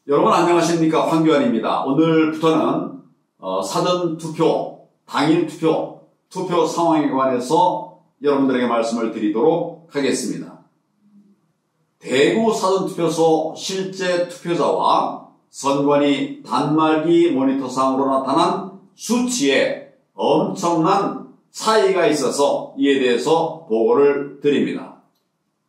여러분 안녕하십니까? 황교안입니다. 오늘부터는 사전투표, 당일투표, 투표 상황에 관해서 여러분들에게 말씀을 드리도록 하겠습니다. 대구 사전투표소 실제 투표자와 선관위 단말기 모니터상으로 나타난 수치에 엄청난 차이가 있어서 이에 대해서 보고를 드립니다.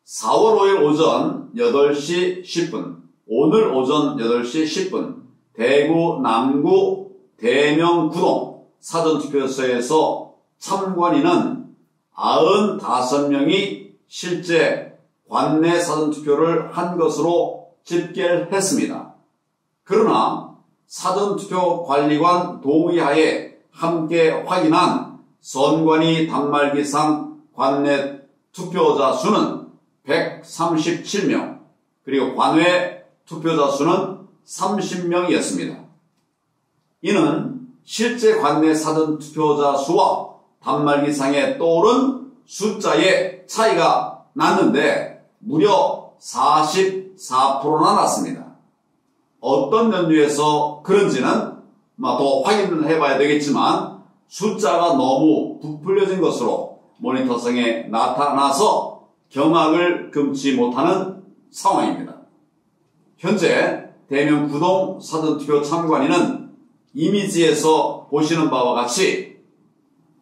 4월 5일 오전 8시 10분, 오늘 오전 8시 10분 대구 남구 대명구동 사전투표소에서 참관인은 95명이 실제 관내 사전투표를 한 것으로 집계를 했습니다. 그러나 사전투표 관리관 동의하에 함께 확인한 선관위 단말기상 관내 투표자 수는 137명, 그리고 관외 투표자 수는 30명이었습니다. 이는 실제 관내 사전투표자 수와 단말기상에 떠오른 숫자의 차이가 났는데 무려 44%나 났습니다. 어떤 연유에서 그런지는 더 확인을 해봐야 되겠지만 숫자가 너무 부풀려진 것으로 모니터상에 나타나서 경악을 금치 못하는 상황입니다. 현재 대명구동 사전투표 참관인은 이미지에서 보시는 바와 같이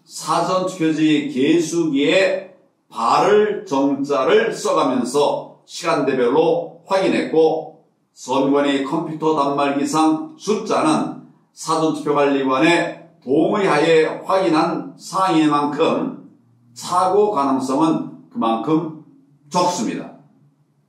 사전투표지 개수기에 발을 정자를 써가면서 시간대별로 확인했고, 선관위 컴퓨터 단말기상 숫자는 사전투표관리관의 동의하에 확인한 사항인 만큼 착오 가능성은 그만큼 적습니다.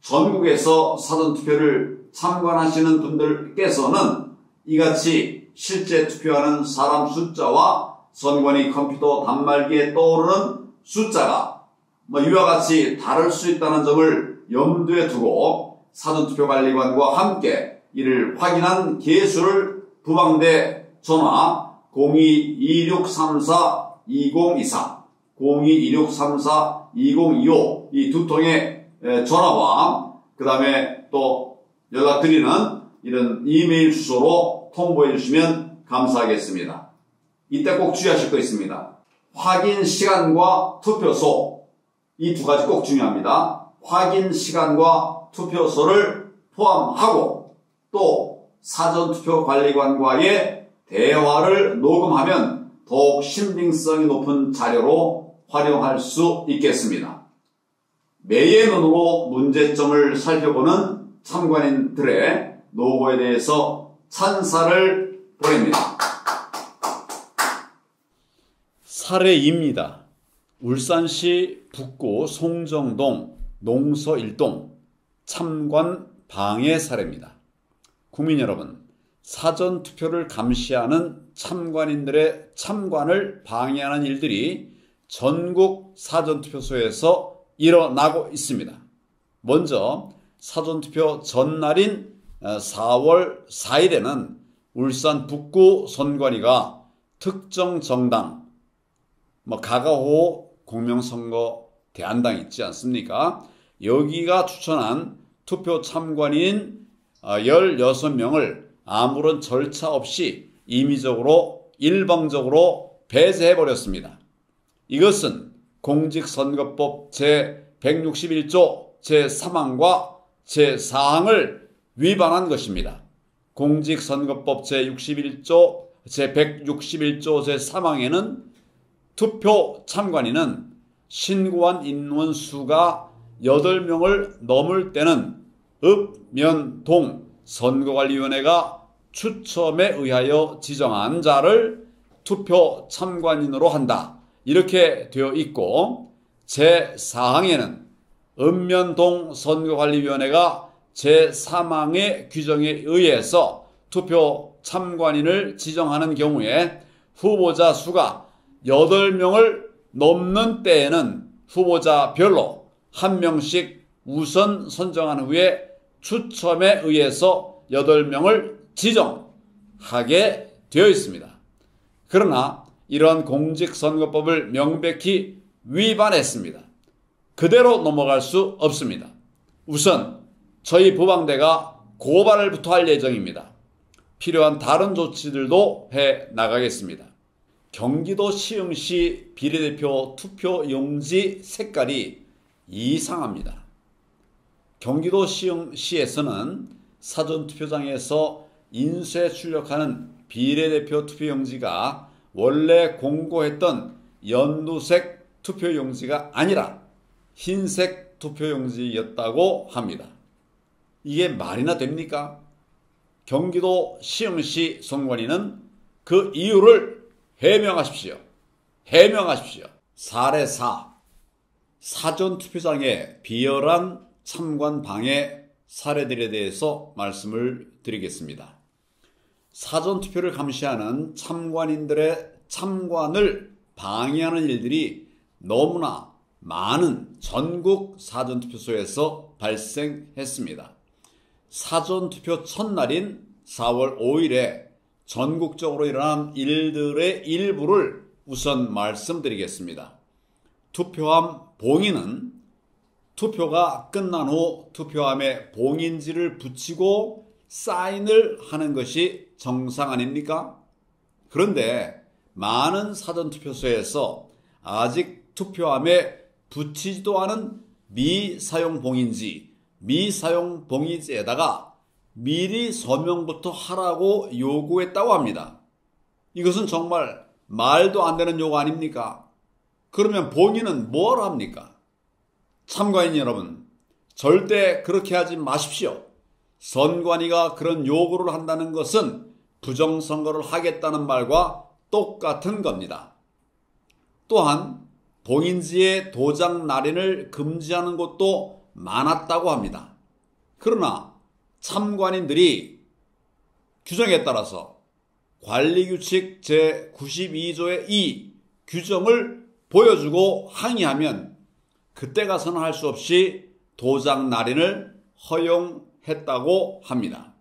전국에서 사전투표를 참관하시는 분들께서는 이같이 실제 투표하는 사람 숫자와 선관위 컴퓨터 단말기에 떠오르는 숫자가 이와 같이 다를 수 있다는 점을 염두에 두고 사전투표관리관과 함께 이를 확인한 개수를 부방대 전화 02-2634-2024, 02-2634-2025 이 두 통의 전화와 그 다음에 또 연락드리는 이런 이메일 주소로 통보해 주시면 감사하겠습니다. 이때 꼭 주의하실 거 있습니다. 확인 시간과 투표소, 이 두 가지 꼭 중요합니다. 확인 시간과 투표소를 포함하고 또 사전투표관리관과의 대화를 녹음하면 더욱 신빙성이 높은 자료로 활용할 수 있겠습니다. 매의 눈으로 문제점을 살펴보는 참관인들의 노고에 대해서 찬사를 보냅니다. 사례입니다. 울산시 북구 송정동 농서 1동 참관 방해 사례입니다. 국민 여러분, 사전투표를 감시하는 참관인들의 참관을 방해하는 일들이 전국 사전투표소에서 일어나고 있습니다. 먼저 사전투표 전날인 4월 4일에는 울산 북구 선관위가 특정 정당, 가가호 공명선거 대안당 있지 않습니까? 여기가 추천한 투표 참관인 16명을 아무런 절차 없이 임의적으로 일방적으로 배제해버렸습니다. 이것은 공직선거법 제161조 제3항과 제4항을 위반한 것입니다. 공직선거법 제161조 제3항에는 투표 참관인은 신고한 인원 수가 8명을 넘을 때는 읍면동 선거관리위원회가 추첨에 의하여 지정한 자를 투표 참관인으로 한다. 이렇게 되어 있고, 제4항에는 읍면동 선거관리위원회가 제3항의 규정에 의해서 투표 참관인을 지정하는 경우에 후보자 수가 8명을 넘는 때에는 후보자별로 1명씩 우선 선정한 후에 추첨에 의해서 8명을 지정하게 되어 있습니다. 그러나 이러한 공직선거법을 명백히 위반했습니다. 그대로 넘어갈 수 없습니다. 우선 저희 부방대가 고발부터 할 예정입니다. 필요한 다른 조치들도 해 나가겠습니다. 경기도 시흥시 비례대표 투표용지 색깔이 이상합니다. 경기도 시흥시에서는 사전투표장에서 인쇄 출력하는 비례대표 투표용지가 원래 공고했던 연두색 투표용지가 아니라 흰색 투표용지였다고 합니다. 이게 말이나 됩니까? 경기도 시흥시 선관위는 그 이유를 해명하십시오. 해명하십시오. 사례 4. 사전투표장의 비열한 참관 방해 사례들에 대해서 말씀을 드리겠습니다. 사전투표를 감시하는 참관인들의 참관을 방해하는 일들이 너무나 많은 전국 사전투표소에서 발생했습니다. 사전투표 첫날인 4월 5일에 전국적으로 일어난 일들의 일부를 우선 말씀드리겠습니다. 투표함 봉인은 투표가 끝난 후 투표함에 봉인지를 붙이고 사인을 하는 것이 정상 아닙니까? 그런데 많은 사전투표소에서 아직 투표함에 붙이지도 않은 미사용 봉인지에다가 미리 서명부터 하라고 요구했다고 합니다. 이것은 정말 말도 안 되는 요구 아닙니까? 그러면 봉인은 뭘 합니까? 참관인 여러분, 절대 그렇게 하지 마십시오. 선관위가 그런 요구를 한다는 것은 부정선거를 하겠다는 말과 똑같은 겁니다. 또한 봉인지의 도장 날인을 금지하는 곳도 많았다고 합니다. 그러나 참관인들이 규정에 따라서 관리규칙 제92조의 2 규정을 보여주고 항의하면 그때 가서는 할 수 없이 도장 날인을 허용했다고 합니다.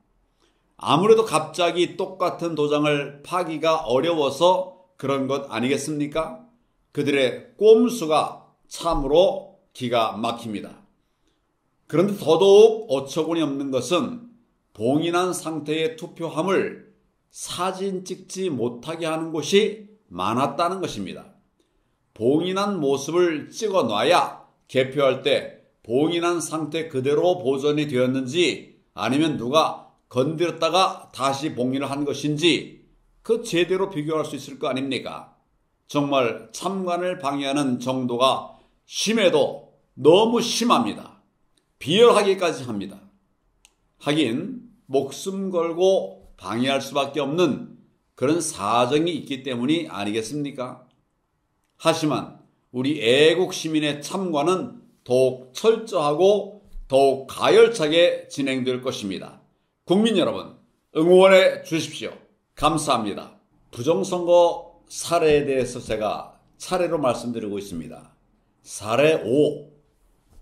아무래도 갑자기 똑같은 도장을 파기가 어려워서 그런 것 아니겠습니까? 그들의 꼼수가 참으로 기가 막힙니다. 그런데 더더욱 어처구니 없는 것은 봉인한 상태의 투표함을 사진 찍지 못하게 하는 곳이 많았다는 것입니다. 봉인한 모습을 찍어 놔야 개표할 때 봉인한 상태 그대로 보존이 되었는지 아니면 누가 건드렸다가 다시 봉인을 한 것인지 그 제대로 비교할 수 있을 거 아닙니까? 정말 참관을 방해하는 정도가 심해도 너무 심합니다. 비열하기까지 합니다. 하긴 목숨 걸고 방해할 수밖에 없는 그런 사정이 있기 때문이 아니겠습니까? 하지만 우리 애국 시민의 참관은 더욱 철저하고 더욱 가열차게 진행될 것입니다. 국민 여러분, 응원해 주십시오. 감사합니다. 부정선거 사례에 대해서 제가 차례로 말씀드리고 있습니다. 사례 5.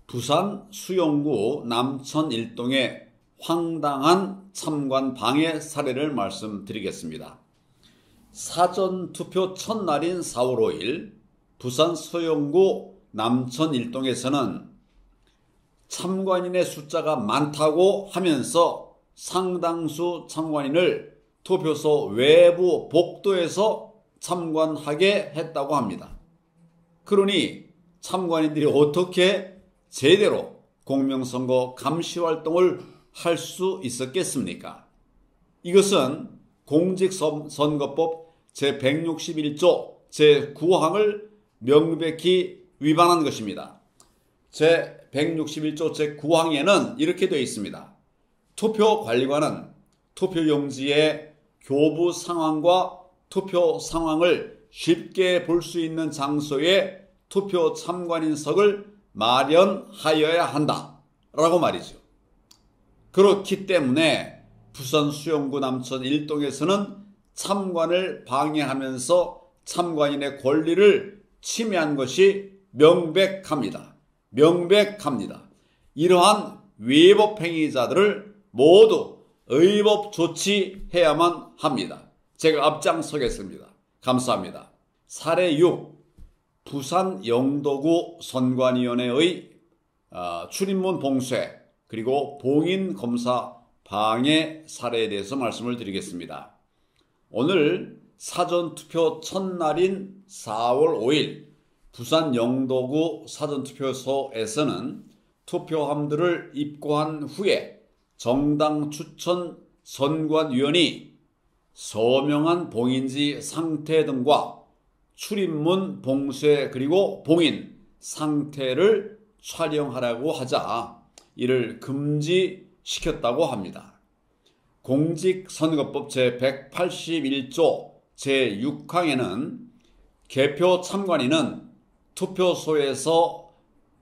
부산 수용구 남천 1동의 황당한 참관 방해 사례를 말씀드리겠습니다. 사전투표 첫날인 4월 5일 부산 수용구 남천 1동에서는 참관인의 숫자가 많다고 하면서 상당수 참관인을 투표소 외부 복도에서 참관하게 했다고 합니다. 그러니 참관인들이 어떻게 제대로 공명선거 감시활동을 할 수 있었겠습니까? 이것은 공직선거법 제161조 제9항을 명백히 위반한 것입니다. 제161조 제9항에는 이렇게 되어 있습니다. 투표관리관은 투표용지의 교부 상황과 투표 상황을 쉽게 볼 수 있는 장소에 투표 참관인석을 마련하여야 한다라고 말이죠. 그렇기 때문에 부산 수용구 남천 1동에서는 참관을 방해하면서 참관인의 권리를 침해한 것이 명백합니다. 명백합니다. 이러한 위법 행위자들을 모두 의법 조치해야만 합니다. 제가 앞장서겠습니다. 감사합니다. 사례 6. 부산 영도구 선관위원회의 출입문 봉쇄 그리고 봉인 검사 방해 사례에 대해서 말씀을 드리겠습니다. 오늘 사전투표 첫날인 4월 5일 부산 영도구 사전투표소에서는 투표함들을 입고한 후에 정당 추천 선관위원이 서명한 봉인지 상태 등과 출입문 봉쇄 그리고 봉인 상태를 촬영하라고 하자 이를 금지시켰다고 합니다. 공직선거법 제181조 제6항에는 개표 참관인은 투표소에서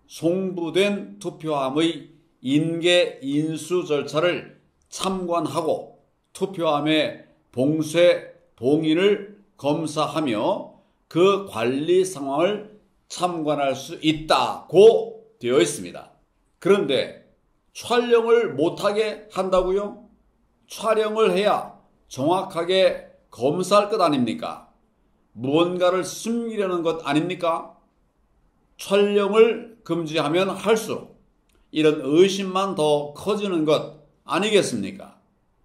송부된 투표함의 인계 인수 절차를 참관하고 투표함의 봉쇄, 봉인을 검사하며 그 관리 상황을 참관할 수 있다고 되어 있습니다. 그런데 촬영을 못하게 한다고요? 촬영을 해야 정확하게 검사할 것 아닙니까? 무언가를 숨기려는 것 아닙니까? 촬영을 금지하면 할수록 이런 의심만 더 커지는 것 아니겠습니까?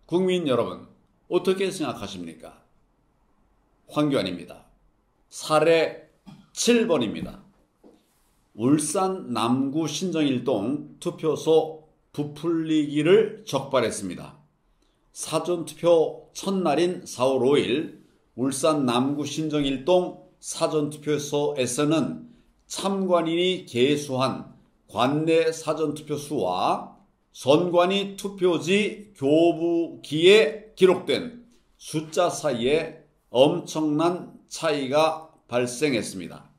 국민 여러분, 어떻게 생각하십니까? 황교안입니다. 사례 7번입니다. 울산 남구 신정일동 투표소 부풀리기를 적발했습니다. 사전투표 첫날인 4월 5일 울산 남구 신정일동 사전투표소에서는 참관인이 개수한 관내 사전투표수와 선관위 투표지 교부기에 기록된 숫자 사이에 엄청난 차이가 발생했습니다.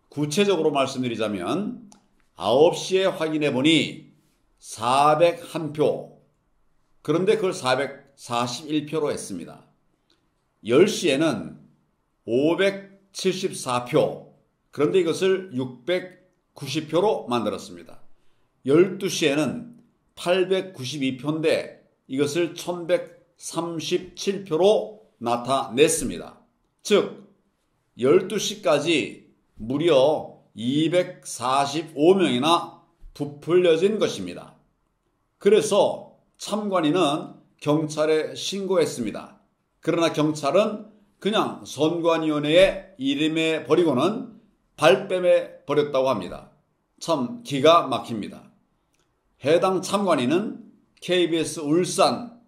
구체적으로 말씀드리자면 9시에 확인해 보니 401표, 그런데 그걸 441표로 했습니다. 10시에는 574표, 그런데 이것을 690표로 만들었습니다. 12시에는 892표인데 이것을 1137표로 나타냈습니다. 즉 12시까지 무려 245명이나 부풀려진 것입니다. 그래서 참관인은 경찰에 신고했습니다. 그러나 경찰은 그냥 선관위원회에 이름해 버리고는 발뺌해 버렸다고 합니다. 참 기가 막힙니다. 해당 참관인은 KBS 울산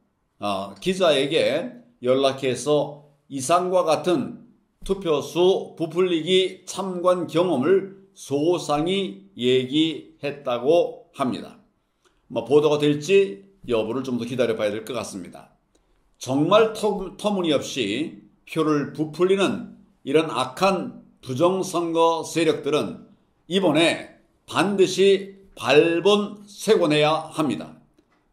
기자에게 연락해서 이상과 같은 투표수 부풀리기 참관 경험을 소상히 얘기했다고 합니다. 보도가 될지 여부를 좀 더 기다려봐야 될 것 같습니다. 정말 터무니없이 표를 부풀리는 이런 악한 부정선거 세력들은 이번에 반드시 발본색원해야 합니다.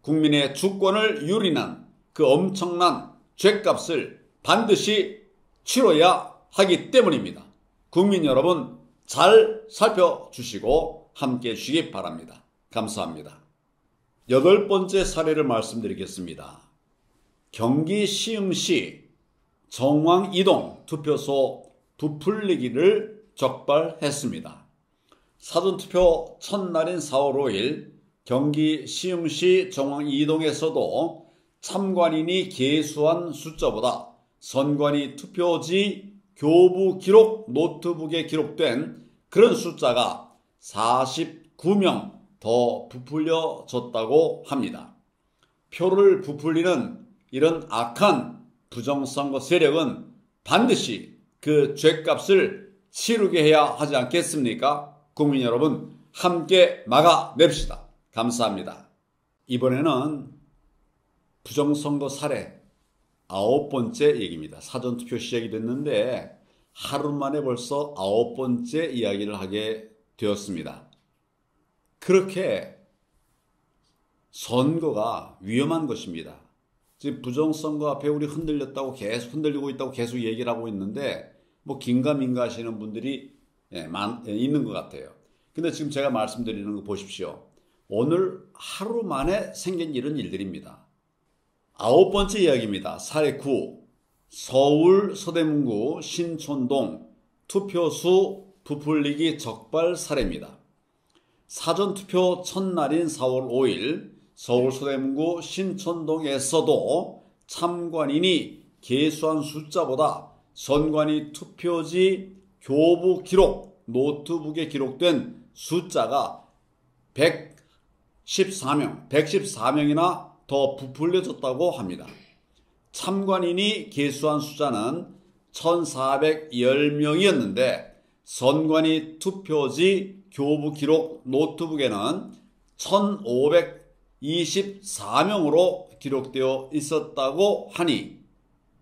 국민의 주권을 유린한 그 엄청난 죗값을 반드시 치러야 하기 때문입니다. 국민 여러분 잘 살펴주시고 함께해 주시기 바랍니다. 감사합니다. 8번째 사례를 말씀드리겠습니다. 경기 시흥시 정왕이동 투표소 부풀리기를 적발했습니다. 사전투표 첫날인 4월 5일 경기 시흥시 정왕이동에서도 참관인이 개수한 숫자보다 선관위 투표지 교부 기록 노트북에 기록된 그런 숫자가 49명 더 부풀려졌다고 합니다. 표를 부풀리는 이런 악한 부정선거 세력은 반드시 그 죗값을 치르게 해야 하지 않겠습니까? 국민 여러분 함께 막아냅시다. 감사합니다. 이번에는 부정선거 사례 9번째 얘기입니다. 사전투표 시작이 됐는데 하루 만에 벌써 9번째 이야기를 하게 되었습니다. 그렇게 선거가 위험한 것입니다. 지금 부정선거 앞에 우리 흔들렸다고 계속 흔들리고 있다고 계속 얘기를 하고 있는데 긴가민가 하시는 분들이 있는 것 같아요. 근데 지금 제가 말씀드리는 거 보십시오. 오늘 하루 만에 생긴 이런 일들입니다. 9번째 이야기입니다. 사례 9. 서울 서대문구 신촌동 투표수 부풀리기 적발 사례입니다. 사전투표 첫날인 4월 5일 서울 서대문구 신촌동에서도 참관인이 계수한 숫자보다 선관위 투표지 교부 기록 노트북에 기록된 숫자가 114명이나 더 부풀려졌다고 합니다. 참관인이 계수한 숫자는 1410명이었는데 선관위 투표지 교부 기록 노트북에는 1524명으로 기록되어 있었다고 하니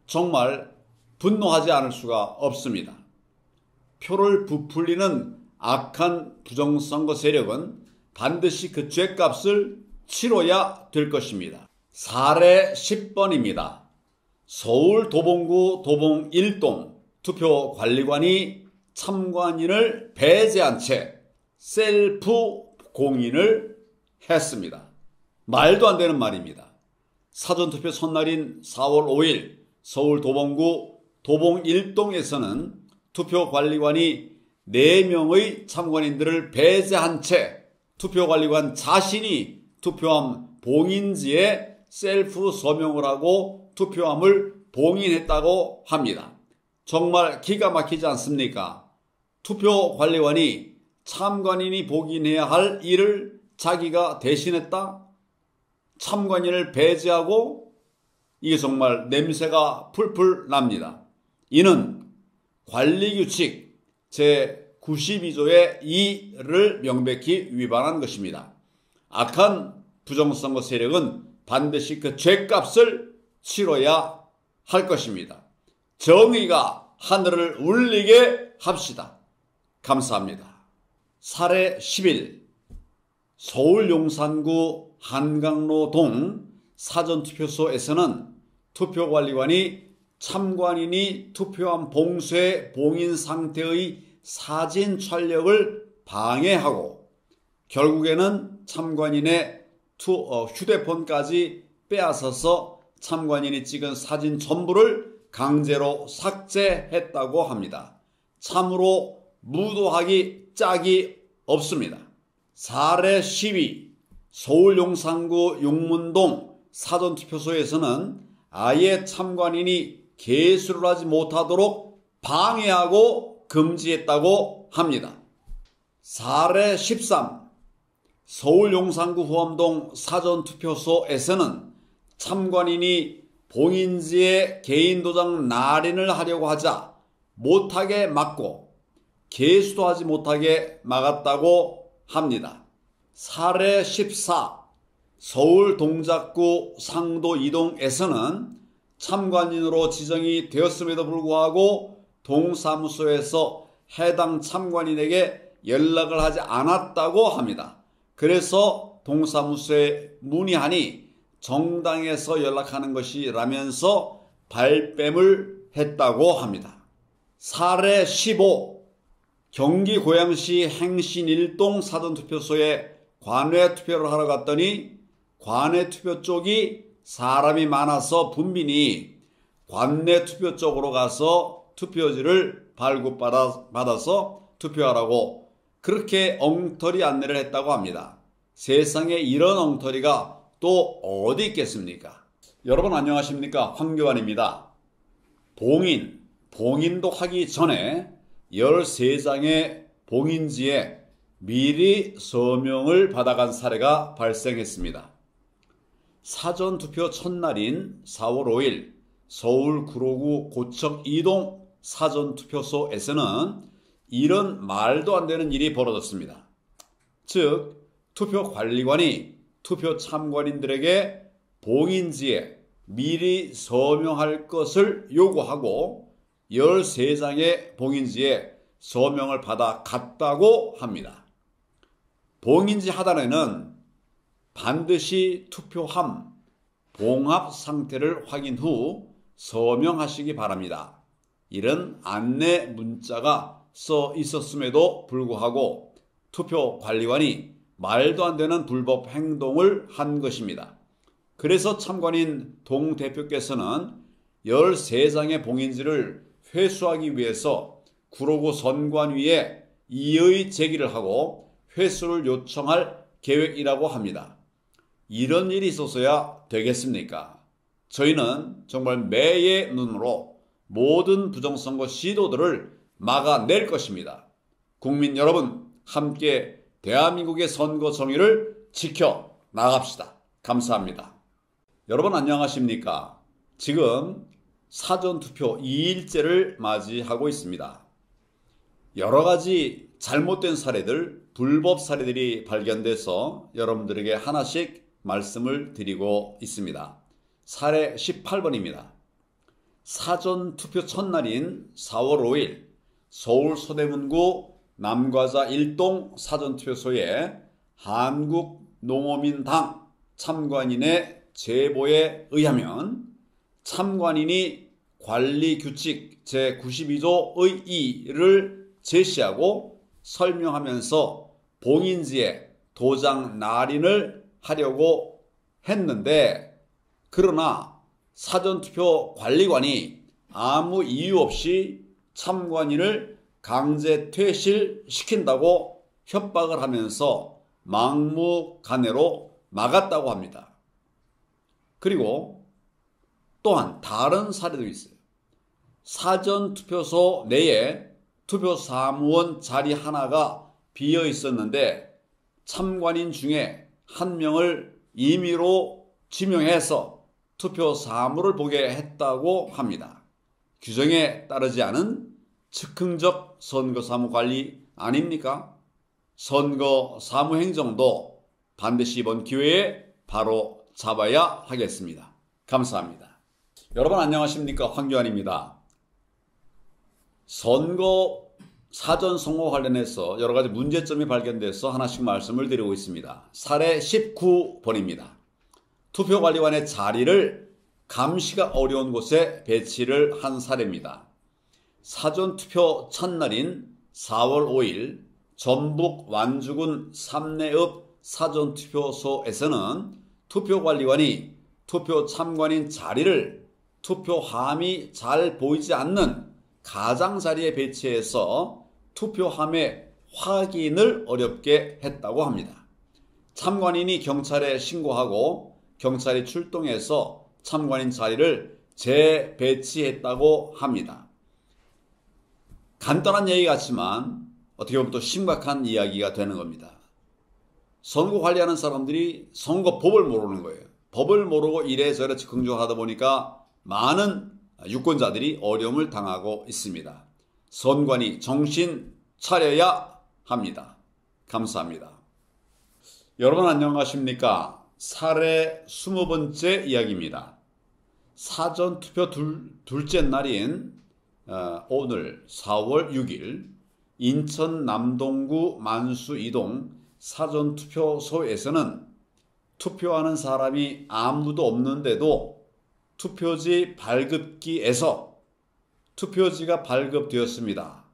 정말 분노하지 않을 수가 없습니다. 표를 부풀리는 악한 부정선거 세력은 반드시 그 죗값을 치러야 될 것입니다. 사례 10번입니다. 서울 도봉구 도봉 1동 투표관리관이 참관인을 배제한 채 셀프 공인을 했습니다. 말도 안 되는 말입니다. 사전투표 첫날인 4월 5일 서울 도봉구 도봉 1동에서는 투표관리관이 4명의 참관인들을 배제한 채 투표관리관 자신이 투표함 봉인지에 셀프 서명을 하고 투표함을 봉인했다고 합니다. 정말 기가 막히지 않습니까? 투표관리관이 참관인이 봉인해야 할 일을 자기가 대신했다? 참관인을 배제하고 이게 정말 냄새가 풀풀 납니다. 이는 관리규칙 제92조의 2를 명백히 위반한 것입니다. 악한 부정선거 세력은 반드시 그 죗값을 치러야 할 것입니다. 정의가 하늘을 울리게 합시다. 감사합니다. 사례 10일 서울 용산구 한강로 동 사전투표소에서는 투표관리관이 참관인이 투표함 봉쇄 봉인 상태의 사진 촬영을 방해하고 결국에는 참관인의 휴대폰까지 빼앗아서 참관인이 찍은 사진 전부를 강제로 삭제했다고 합니다. 참으로 무도하기 짝이 없습니다. 사례 12 서울 용산구 용문동 사전투표소에서는 아예 참관인이 개수를 하지 못하도록 방해하고 금지했다고 합니다. 사례 13 서울 용산구 후암동 사전투표소에서는 참관인이 봉인지에 개인도장 날인을 하려고 하자 못하게 막고 개수도 하지 못하게 막았다고 합니다. 사례 14 서울 동작구 상도 2동에서는 참관인으로 지정이 되었음에도 불구하고 동사무소에서 해당 참관인에게 연락을 하지 않았다고 합니다. 그래서 동사무소에 문의하니 정당에서 연락하는 것이라면서 발뺌을 했다고 합니다. 사례 15 경기 고양시 행신 1동 사전투표소에 관외 투표를 하러 갔더니 관외 투표 쪽이 사람이 많아서 분민이 관내 투표 쪽으로 가서 투표지를 발급받아서 투표하라고 그렇게 엉터리 안내를 했다고 합니다. 세상에 이런 엉터리가 또 어디 있겠습니까? 여러분 안녕하십니까? 황교안입니다. 봉인도 하기 전에 13장의 봉인지에 미리 서명을 받아간 사례가 발생했습니다. 사전투표 첫날인 4월 5일 서울 구로구 고척 2동 사전투표소에서는 이런 말도 안 되는 일이 벌어졌습니다. 즉 투표관리관이 투표 참관인들에게 봉인지에 미리 서명할 것을 요구하고 13장의 봉인지에 서명을 받아 갔다고 합니다. 봉인지 하단에는 반드시 투표함 봉합 상태를 확인 후 서명하시기 바랍니다. 이런 안내 문자가 써 있었음에도 불구하고 투표관리관이 말도 안 되는 불법 행동을 한 것입니다. 그래서 참관인 동 대표께서는 13장의 봉인지를 회수하기 위해서 구로구 선관위에 이의 제기를 하고 회수를 요청할 계획이라고 합니다. 이런 일이 있어서야 되겠습니까? 저희는 정말 매의 눈으로 모든 부정선거 시도들을 막아낼 것입니다. 국민 여러분, 함께 대한민국의 선거 정의를 지켜 나갑시다. 감사합니다. 여러분 안녕하십니까? 지금 사전투표 2일째를 맞이하고 있습니다. 여러 가지 잘못된 사례들, 불법 사례들이 발견돼서 여러분들에게 하나씩 말씀을 드리고 있습니다. 사례 18번입니다. 사전투표 첫날인 4월 5일 서울 서대문구 남과자 1동 사전투표소에 한국농어민당 참관인의 제보에 의하면 참관인이 관리규칙 제92조의 2를 제시하고 설명하면서 봉인지에 도장 날인을 하려고 했는데, 그러나 사전투표 관리관이 아무 이유 없이 참관인을 강제 퇴실시킨다고 협박을 하면서 막무가내로 막았다고 합니다. 그리고 또한 다른 사례도 있어요. 사전투표소 내에 투표사무원 자리 하나가 비어 있었는데 참관인 중에 한 명을 임의로 지명해서 투표사무를 보게 했다고 합니다. 규정에 따르지 않은 즉흥적 선거사무 관리 아닙니까? 선거사무 행정도 반드시 이번 기회에 바로 잡아야 하겠습니다. 감사합니다. 여러분 안녕하십니까? 황교안입니다. 사전선거 관련해서 여러 가지 문제점이 발견돼서 하나씩 말씀을 드리고 있습니다. 사례 19번입니다. 투표관리관의 자리를 감시가 어려운 곳에 배치를 한 사례입니다. 사전투표 첫날인 4월 5일 전북 완주군 삼내읍 사전투표소에서는 투표관리관이 투표 참관인 자리를 투표함이 잘 보이지 않는 가장자리에 배치해서 투표함의 확인을 어렵게 했다고 합니다. 참관인이 경찰에 신고하고 경찰이 출동해서 참관인 자리를 재배치했다고 합니다. 간단한 얘기 같지만 어떻게 보면 또 심각한 이야기가 되는 겁니다. 선거 관리하는 사람들이 선거법을 모르는 거예요. 법을 모르고 이래저래 즉흥적으로 하다 보니까 많은 유권자들이 어려움을 당하고 있습니다. 선관위 정신 차려야 합니다. 감사합니다. 여러분 안녕하십니까? 사례 20번째 이야기입니다. 사전투표 둘째 날인 오늘 4월 6일 인천 남동구 만수 2동 사전투표소에서는 투표하는 사람이 아무도 없는데도 투표지 발급기에서 투표지가 발급되었습니다.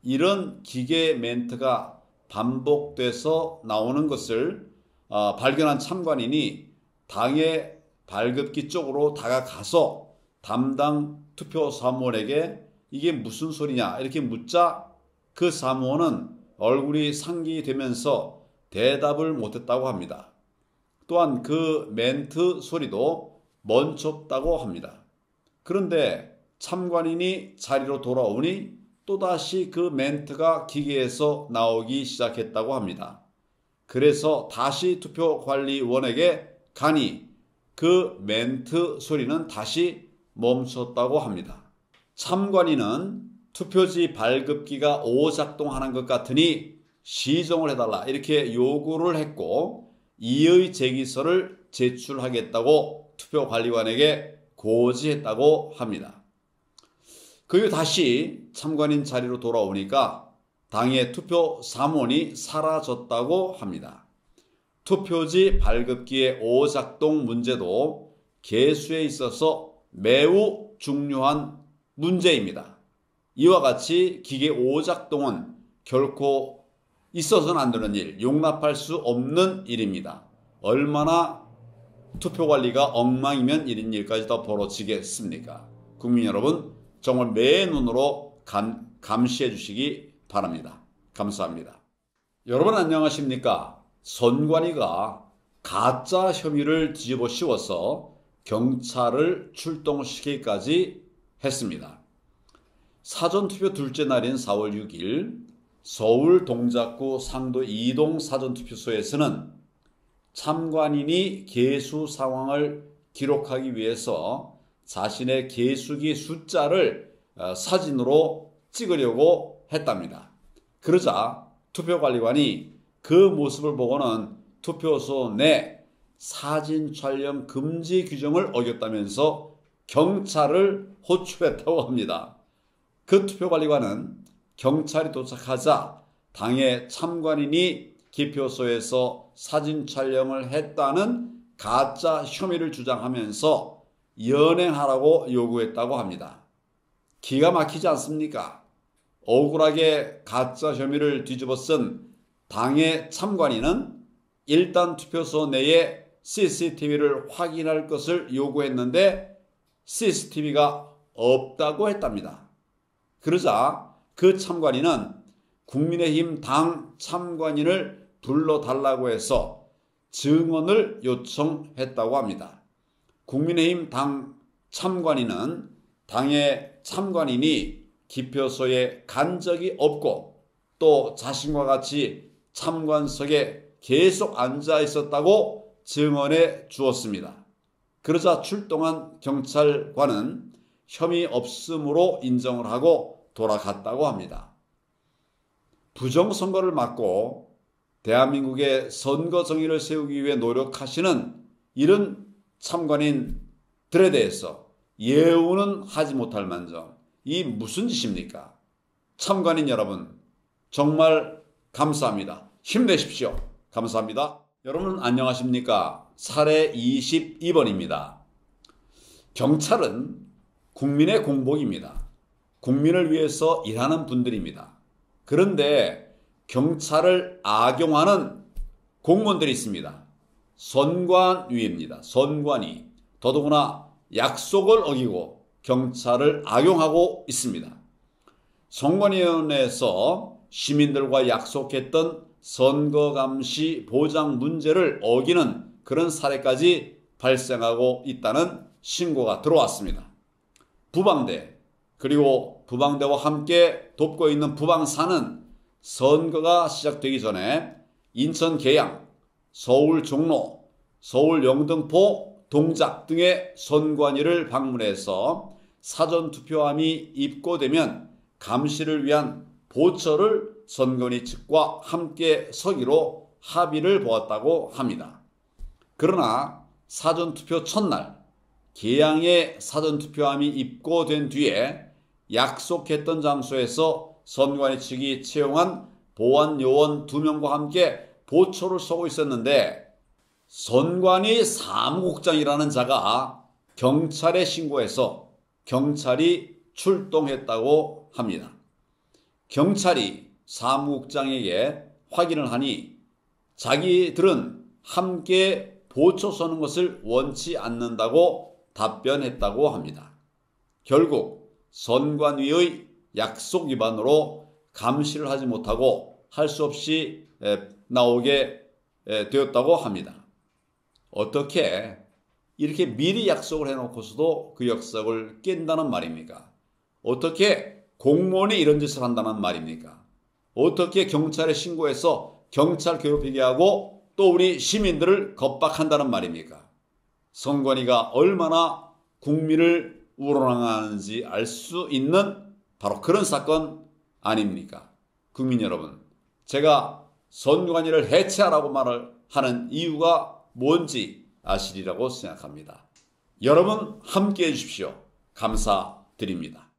이런 기계 멘트가 반복돼서 나오는 것을 발견한 참관인이 당의 발급기 쪽으로 다가가서 담당 투표 사무원에게 이게 무슨 소리냐 이렇게 묻자 그 사무원은 얼굴이 상기되면서 대답을 못했다고 합니다. 또한 그 멘트 소리도 멈췄다고 합니다. 그런데 참관인이 자리로 돌아오니 또다시 그 멘트가 기계에서 나오기 시작했다고 합니다. 그래서 다시 투표관리원에게 가니 그 멘트 소리는 다시 멈췄다고 합니다. 참관인은 투표지 발급기가 오작동하는 것 같으니 시정을 해달라 이렇게 요구를 했고 이의 제기서를 제출하겠다고 투표관리관에게 고지했다고 합니다. 그리고 다시 참관인 자리로 돌아오니까 당의 투표 사무원이 사라졌다고 합니다. 투표지 발급기의 오작동 문제도 개수에 있어서 매우 중요한 문제입니다. 이와 같이 기계 오작동은 결코 있어서는 안 되는 일, 용납할 수 없는 일입니다. 얼마나 투표관리가 엉망이면 이런 일까지 더 벌어지겠습니까? 국민 여러분 정말 매 눈으로 감시해 주시기 바랍니다. 감사합니다. 여러분 안녕하십니까? 선관위가 가짜 혐의를 뒤집어 씌워서 경찰을 출동시키기까지 했습니다. 사전투표 둘째 날인 4월 6일 서울 동작구 상도 2동 사전투표소에서는 참관인이 개수 상황을 기록하기 위해서 자신의 개수기 숫자를 사진으로 찍으려고 했답니다. 그러자 투표관리관이 그 모습을 보고는 투표소 내 사진 촬영 금지 규정을 어겼다면서 경찰을 호출했다고 합니다. 그 투표관리관은 경찰이 도착하자 당의 참관인이 기표소에서 사진 촬영을 했다는 가짜 혐의를 주장하면서 연행하라고 요구했다고 합니다. 기가 막히지 않습니까? 억울하게 가짜 혐의를 뒤집어 쓴 당의 참관인은 일단 투표소 내에 CCTV를 확인할 것을 요구했는데 CCTV가 없다고 했답니다. 그러자 그 참관인은 국민의힘 당 참관인을 불러달라고 해서 증언을 요청했다고 합니다. 국민의힘 당 참관인은 당의 참관인이 기표소에 간 적이 없고 또 자신과 같이 참관석에 계속 앉아 있었다고 증언해 주었습니다. 그러자 출동한 경찰관은 혐의 없음으로 인정을 하고 돌아갔다고 합니다. 부정선거를 막고 대한민국의 선거 정의를 세우기 위해 노력하시는 이런 참관인들에 대해서 예우는 하지 못할 만정 이 무슨 짓입니까? 참관인 여러분 정말 감사합니다. 힘내십시오. 감사합니다. 여러분 안녕하십니까? 사례 22번입니다. 경찰은 국민의 공복입니다. 국민을 위해서 일하는 분들입니다. 그런데 경찰을 악용하는 공무원들이 있습니다. 선관위입니다. 선관위. 더더구나 약속을 어기고 경찰을 악용하고 있습니다. 선관위원회에서 시민들과 약속했던 선거감시 보장 문제를 어기는 그런 사례까지 발생하고 있다는 신고가 들어왔습니다. 부방대 그리고 부방대와 함께 돕고 있는 부방사는 선거가 시작되기 전에 인천 계양, 서울 종로, 서울 영등포, 동작 등의 선관위를 방문해서 사전투표함이 입고되면 감시를 위한 보초를 선관위 측과 함께 서기로 합의를 보았다고 합니다. 그러나 사전투표 첫날 계양에 사전투표함이 입고된 뒤에 약속했던 장소에서 선관위 측이 채용한 보안요원 2명과 함께 보초를 서고 있었는데 선관위 사무국장이라는 자가 경찰에 신고해서 경찰이 출동했다고 합니다. 경찰이 사무국장에게 확인을 하니 자기들은 함께 보초 서는 것을 원치 않는다고 답변했다고 합니다. 결국 선관위의 약속 위반으로 감시를 하지 못하고 할 수 없이 나오게 되었다고 합니다. 어떻게 이렇게 미리 약속을 해놓고서도 그 약속을 깬다는 말입니까? 어떻게 공무원이 이런 짓을 한다는 말입니까? 어떻게 경찰에 신고해서 경찰 괴롭히게 하고 또 우리 시민들을 겁박한다는 말입니까? 선관위가 얼마나 국민을 우러나가는지 알 수 있는 바로 그런 사건 아닙니까? 국민 여러분, 제가 선관위를 해체하라고 말을 하는 이유가 뭔지 아시리라고 생각합니다. 여러분 함께해 주십시오. 감사드립니다.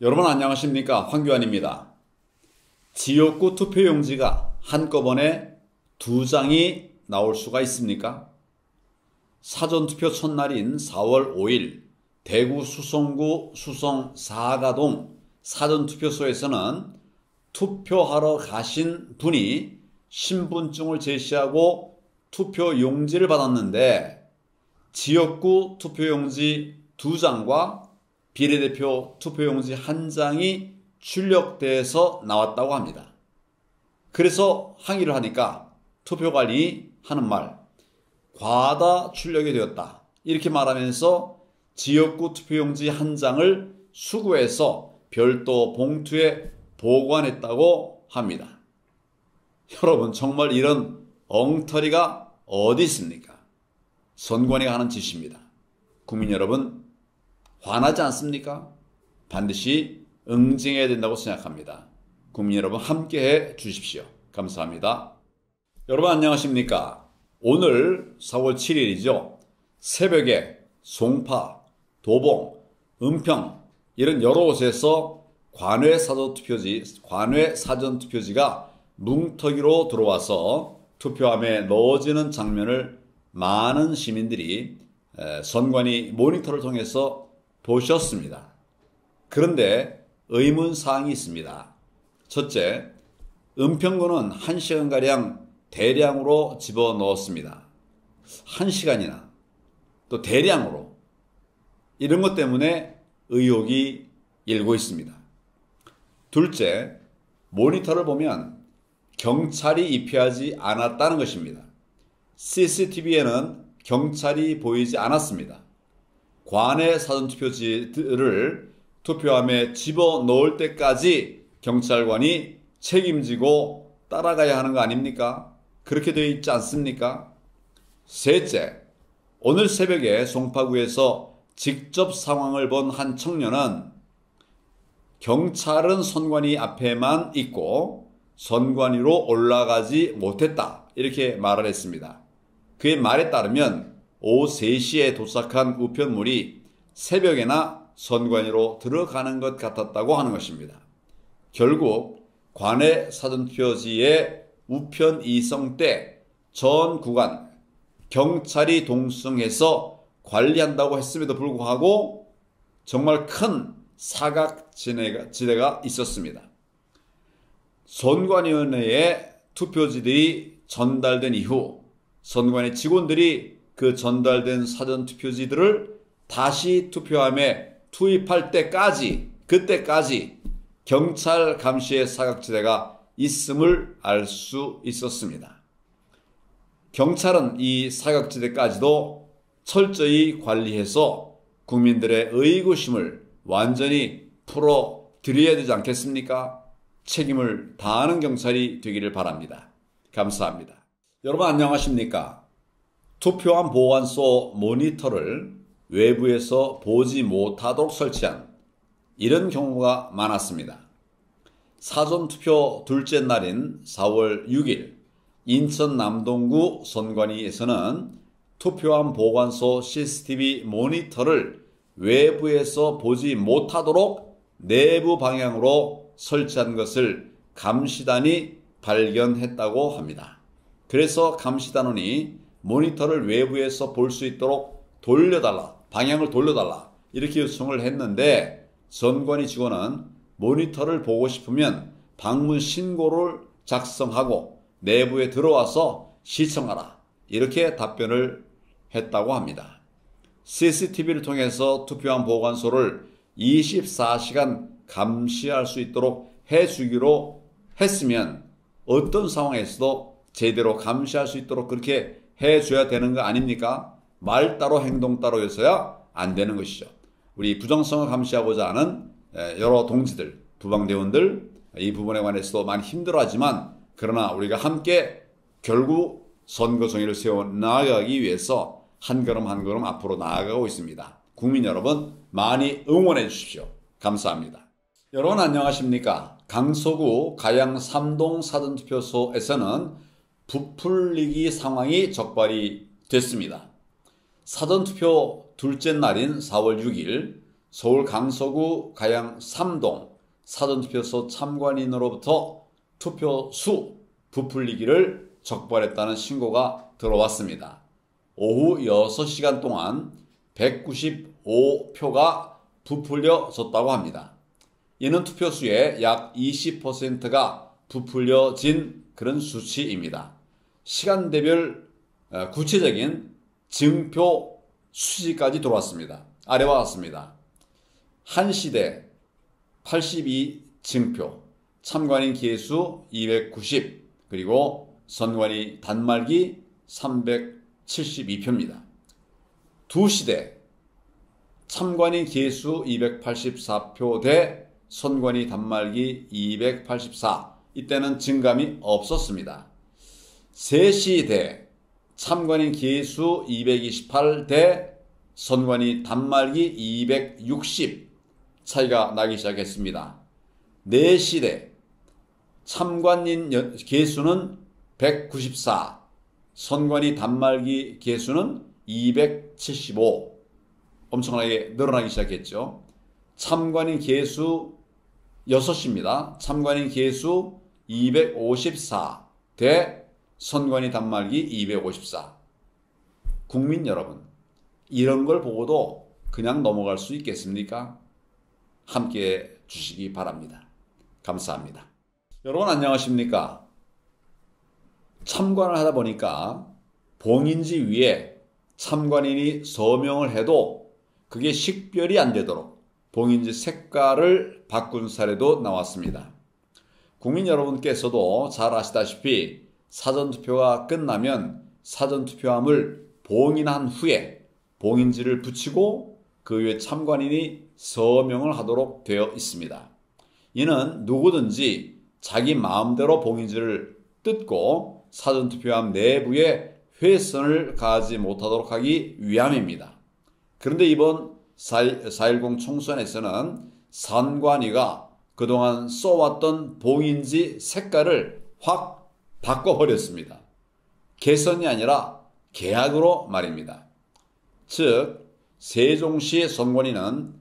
여러분 안녕하십니까? 황교안입니다. 지역구 투표용지가 한꺼번에 2장이 나올 수가 있습니까? 사전투표 첫날인 4월 5일 대구 수성구 수성 4가동 사전투표소에서는 투표하러 가신 분이 신분증을 제시하고 투표용지를 받았는데 지역구 투표용지 2장과 비례대표 투표용지 1장이 출력돼서 나왔다고 합니다. 그래서 항의를 하니까 투표관리 하는 말, 과다 출력이 되었다. 이렇게 말하면서 지역구 투표용지 한 장을 수거해서 별도 봉투에 보관했다고 합니다. 여러분, 정말 이런 엉터리가 어디 있습니까? 선관위가 하는 짓입니다. 국민 여러분, 화나지 않습니까? 반드시 응징해야 된다고 생각합니다. 국민 여러분, 함께해 주십시오. 감사합니다. 여러분 안녕하십니까? 오늘 4월 7일이죠. 새벽에 송파, 도봉, 은평 이런 여러 곳에서 관외 사전투표지가 뭉터기로 들어와서 투표함에 넣어지는 장면을 많은 시민들이 선관위 모니터를 통해서 보셨습니다. 그런데 의문사항이 있습니다. 첫째, 은평구는 1시간가량 대량으로 집어넣었습니다. 1시간이나 또 대량으로 이런 것 때문에 의혹이 일고 있습니다. 둘째, 모니터를 보면 경찰이 입회하지 않았다는 것입니다. CCTV에는 경찰이 보이지 않았습니다. 관외 사전투표지들을 투표함에 집어넣을 때까지 경찰관이 책임지고 따라가야 하는 거 아닙니까? 그렇게 되어 있지 않습니까? 셋째, 오늘 새벽에 송파구에서 직접 상황을 본 한 청년은 경찰은 선관위 앞에만 있고 선관위로 올라가지 못했다. 이렇게 말을 했습니다. 그의 말에 따르면 오후 3시에 도착한 우편물이 새벽에나 선관위로 들어가는 것 같았다고 하는 것입니다. 결국 관외 사전투표지의 우편 이송 때 전 구간 경찰이 동승해서 관리한다고 했음에도 불구하고 정말 큰 사각지대가 있었습니다. 선관위원회에 투표지들이 전달된 이후 선관위 직원들이 그 전달된 사전투표지들을 다시 투표함에 투입할 때까지, 그때까지 경찰 감시의 사각지대가 있음을 알 수 있었습니다. 경찰은 이 사각지대까지도 철저히 관리해서 국민들의 의구심을 완전히 풀어드려야 되지 않겠습니까? 책임을 다하는 경찰이 되기를 바랍니다. 감사합니다. 여러분 안녕하십니까? 투표함 보관소 모니터를 외부에서 보지 못하도록 설치한 이런 경우가 많았습니다. 사전투표 둘째 날인 4월 6일 인천 남동구 선관위에서는 투표함 보관소 CCTV 모니터를 외부에서 보지 못하도록 내부 방향으로 설치한 것을 감시단이 발견했다고 합니다. 그래서 감시단원이 모니터를 외부에서 볼 수 있도록 돌려달라, 방향을 돌려달라 이렇게 요청을 했는데 선관위 직원은 모니터를 보고 싶으면 방문 신고를 작성하고 내부에 들어와서 시청하라 이렇게 답변을 했다고 합니다. CCTV를 통해서 투표함 보관소를 24시간 감시할 수 있도록 해주기로 했으면 어떤 상황에서도 제대로 감시할 수 있도록 그렇게 해줘야 되는 거 아닙니까? 말 따로 행동 따로여서야 안 되는 것이죠. 우리 부정성을 감시하고자 하는 여러 동지들, 부방대원들 이 부분에 관해서도 많이 힘들어하지만 그러나 우리가 함께 결국 선거 정의를 세워 나아가기 위해서 한 걸음 한 걸음 앞으로 나아가고 있습니다. 국민 여러분 많이 응원해 주십시오. 감사합니다. 여러분 안녕하십니까? 강서구 가양 3동 사전투표소에서는 부풀리기 상황이 적발이 됐습니다. 사전투표 둘째 날인 4월 6일 서울 강서구 가양 3동 사전투표소 참관인으로부터 투표수 부풀리기를 적발했다는 신고가 들어왔습니다. 오후 6시간 동안 195표가 부풀려졌다고 합니다. 이는 투표수의 약 20%가 부풀려진 그런 수치입니다. 시간대별 구체적인 증표 수치까지 들어왔습니다. 아래와 같습니다. 한시대 82 증표, 참관인 개수 290, 그리고 선관위 단말기 272표입니다. 두 시대 참관인 개수 284표 대 선관위 단말기 284. 이때는 증감이 없었습니다. 세 시대 참관인 개수 228 대 선관위 단말기 260 차이가 나기 시작했습니다. 네 시대 참관인 개수는 194, 선관위 단말기 개수는 275, 엄청나게 늘어나기 시작했죠. 참관인 개수 6입니다. 참관인 개수 254 대 선관위 단말기 254. 국민 여러분, 이런 걸 보고도 그냥 넘어갈 수 있겠습니까? 함께 주시기 바랍니다. 감사합니다. 여러분 안녕하십니까? 참관을 하다 보니까 봉인지 위에 참관인이 서명을 해도 그게 식별이 안 되도록 봉인지 색깔을 바꾼 사례도 나왔습니다. 국민 여러분께서도 잘 아시다시피 사전투표가 끝나면 사전투표함을 봉인한 후에 봉인지를 붙이고 그 위에 참관인이 서명을 하도록 되어 있습니다. 이는 누구든지 자기 마음대로 봉인지를 뜯고 사전투표함 내부에 회선을 가하지 못하도록 하기 위함입니다. 그런데 이번 4.10 총선에서는 선관위가 그동안 써왔던 봉인지 색깔을 확 바꿔버렸습니다. 개선이 아니라 개악으로 말입니다. 즉 세종시 선관위는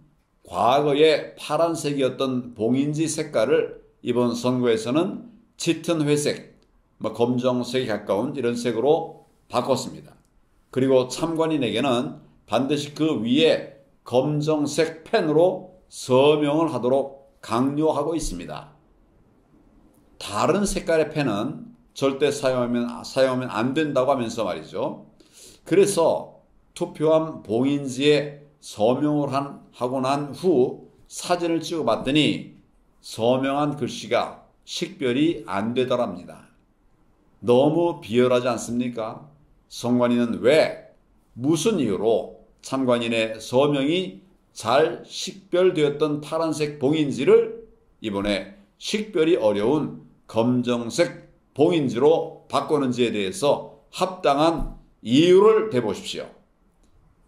과거에 파란색이었던 봉인지 색깔을 이번 선거에서는 짙은 회색, 검정색에 가까운 이런 색으로 바꿨습니다. 그리고 참관인에게는 반드시 그 위에 검정색 펜으로 서명을 하도록 강요하고 있습니다. 다른 색깔의 펜은 절대 사용하면 안 된다고 하면서 말이죠. 그래서 투표함 봉인지에 서명을 하고 난 후 사진을 찍어봤더니 서명한 글씨가 식별이 안 되더랍니다. 너무 비열하지 않습니까? 선관위는 왜, 무슨 이유로 참관인의 서명이 잘 식별되었던 파란색 봉인지를 이번에 식별이 어려운 검정색 봉인지로 바꾸는지에 대해서 합당한 이유를 대보십시오.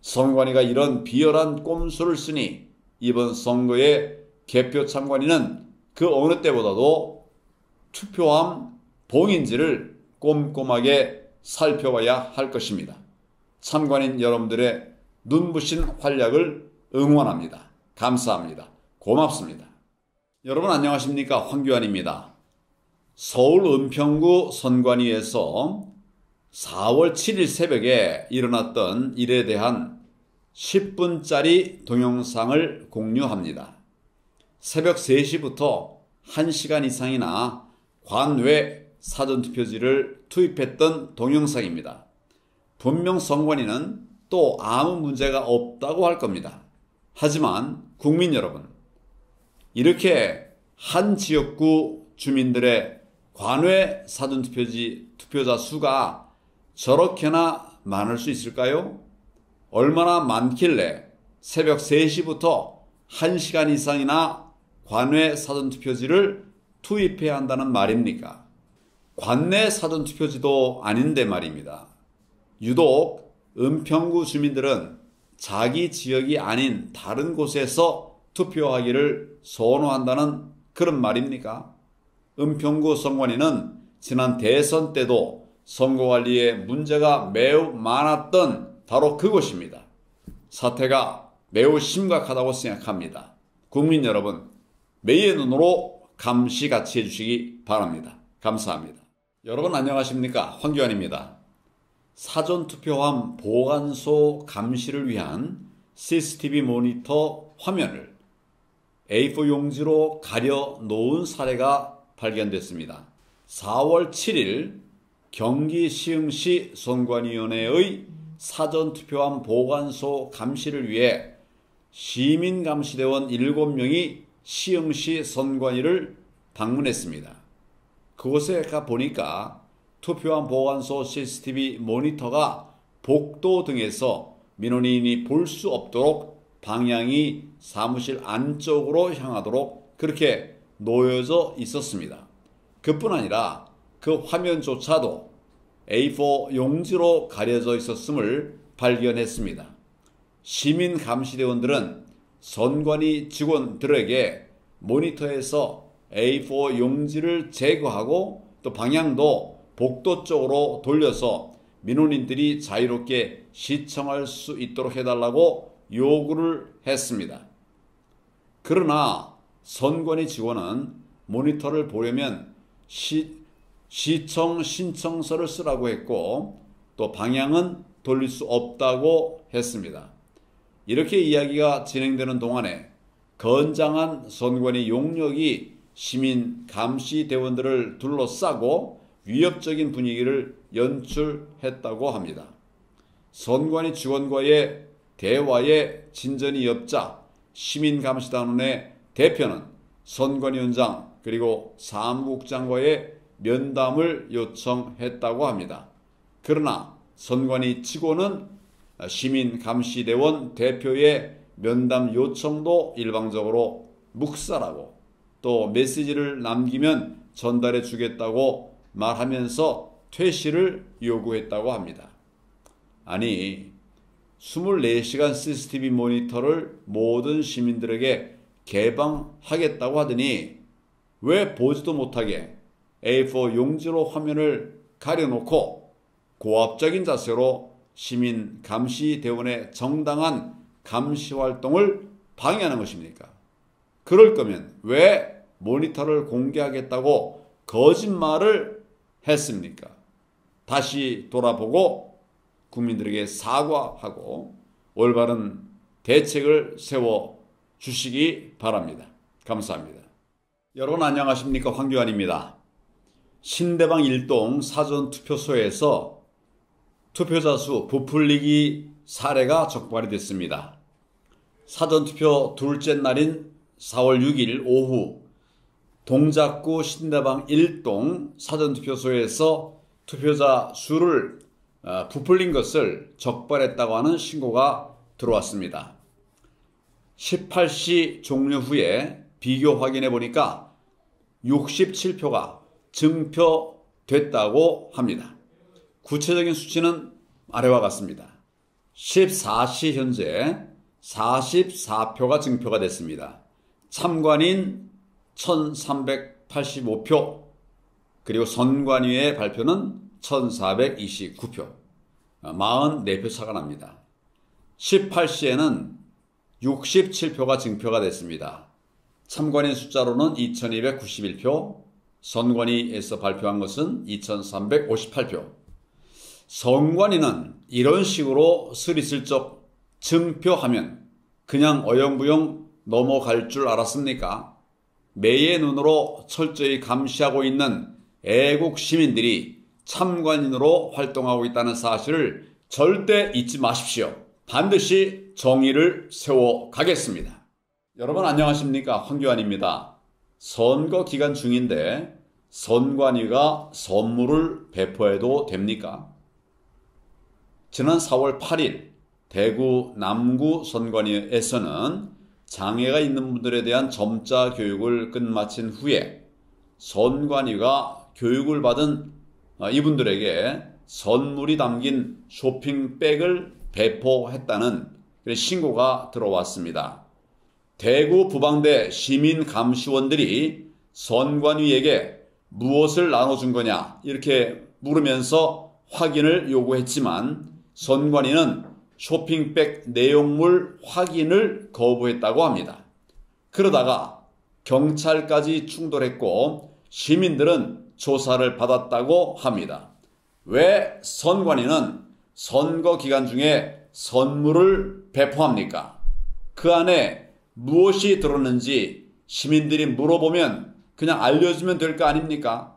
선관위가 이런 비열한 꼼수를 쓰니 이번 선거의 개표 참관인은 그 어느 때보다도 투표함 봉인지를 꼼꼼하게 살펴봐야 할 것입니다. 참관인 여러분들의 눈부신 활약을 응원합니다. 감사합니다. 고맙습니다. 여러분 안녕하십니까? 황교안입니다. 서울 은평구 선관위에서 4월 7일 새벽에 일어났던 일에 대한 10분짜리 동영상을 공유합니다. 새벽 3시부터 1시간 이상이나 관외 사전투표지를 투입했던 동영상입니다. 분명 선관위는 또 아무 문제가 없다고 할 겁니다. 하지만 국민 여러분, 이렇게 한 지역구 주민들의 관외 사전투표자 수가 저렇게나 많을 수 있을까요? 얼마나 많길래 새벽 3시부터 1시간 이상이나 관외 사전투표지를 투입해야 한다는 말입니까? 관내 사전투표지도 아닌데 말입니다. 유독 은평구 주민들은 자기 지역이 아닌 다른 곳에서 투표하기를 선호한다는 그런 말입니까? 은평구 선관위는 지난 대선 때도 선거관리에 문제가 매우 많았던 바로 그곳입니다. 사태가 매우 심각하다고 생각합니다. 국민 여러분, 매의 눈으로 감시 같이 해주시기 바랍니다. 감사합니다. 여러분 안녕하십니까? 황교안입니다. 사전투표함 보관소 감시를 위한 CCTV 모니터 화면을 A4 용지로 가려 놓은 사례가 발견됐습니다. 4월 7일 경기 시흥시 선관위원회의 사전투표함 보관소 감시를 위해 시민감시대원 7명이 시흥시 선관위를 방문했습니다. 그곳에 가 보니까 투표함 보관소 CCTV 모니터가 복도 등에서 민원인이 볼 수 없도록 방향이 사무실 안쪽으로 향하도록 그렇게 놓여져 있었습니다. 그뿐 아니라 그 화면조차도 A4 용지로 가려져 있었음을 발견했습니다. 시민 감시대원들은 선관위 직원들에게 모니터에서 A4 용지를 제거하고 또 방향도 복도 쪽으로 돌려서 민원인들이 자유롭게 시청할 수 있도록 해달라고 요구를 했습니다. 그러나 선관위 직원은 모니터를 보려면 시청 신청서를 쓰라고 했고 또 방향은 돌릴 수 없다고 했습니다. 이렇게 이야기가 진행되는 동안에 건장한 선관위 용력이 시민 감시 대원들을 둘러싸고 위협적인 분위기를 연출했다고 합니다. 선관위 직원과의 대화에 진전이 없자 시민감시단원의 대표는 선관위원장 그리고 사무국장과의 면담을 요청했다고 합니다. 그러나 선관위 직원은 시민감시대원 대표의 면담 요청도 일방적으로 묵살하고 또 메시지를 남기면 전달해 주겠다고 말하면서 퇴실을 요구했다고 합니다. 아니, 24시간 CCTV 모니터를 모든 시민들에게 개방하겠다고 하더니 왜 보지도 못하게 A4 용지로 화면을 가려놓고 고압적인 자세로 시민 감시 대원의 정당한 감시 활동을 방해하는 것입니까? 그럴 거면 왜 모니터를 공개하겠다고 거짓말을 했습니까? 다시 돌아보고 국민들에게 사과하고 올바른 대책을 세워 주시기 바랍니다. 감사합니다. 여러분 안녕하십니까? 황교안입니다. 신대방 1동 사전투표소에서 투표자 수 부풀리기 사례가 적발이 됐습니다. 사전투표 둘째 날인 4월 6일 오후 동작구 신대방 1동 사전투표소에서 투표자 수를 부풀린 것을 적발했다고 하는 신고가 들어왔습니다. 18시 종료 후에 비교 확인해 보니까 67표가 증표됐다고 합니다. 구체적인 수치는 아래와 같습니다. 14시 현재 44표가 증표가 됐습니다. 참관인 1385표, 그리고 선관위의 발표는 1429표, 44표 차가 납니다. 18시에는 67표가 증표가 됐습니다. 참관인 숫자로는 2291표, 선관위에서 발표한 것은 2358표. 선관위는 이런 식으로 스리슬쩍 증표하면 그냥 어영부영 넘어갈 줄 알았습니까? 매의 눈으로 철저히 감시하고 있는 애국 시민들이 참관인으로 활동하고 있다는 사실을 절대 잊지 마십시오. 반드시 정의를 세워가겠습니다. 여러분 안녕하십니까? 황교안입니다. 선거 기간 중인데 선관위가 선물을 배포해도 됩니까? 지난 4월 8일 대구 남구 선관위에서는 장애가 있는 분들에 대한 점자 교육을 끝마친 후에 선관위가 교육을 받은 이분들에게 선물이 담긴 쇼핑백을 배포했다는 신고가 들어왔습니다. 대구 부방대 시민감시원들이 선관위에게 무엇을 나눠준 거냐 이렇게 물으면서 확인을 요구했지만 선관위는 쇼핑백 내용물 확인을 거부했다고 합니다. 그러다가 경찰까지 충돌했고 시민들은 조사를 받았다고 합니다. 왜 선관위는 선거 기간 중에 선물을 배포합니까? 그 안에 무엇이 들었는지 시민들이 물어보면 그냥 알려주면 될 거 아닙니까?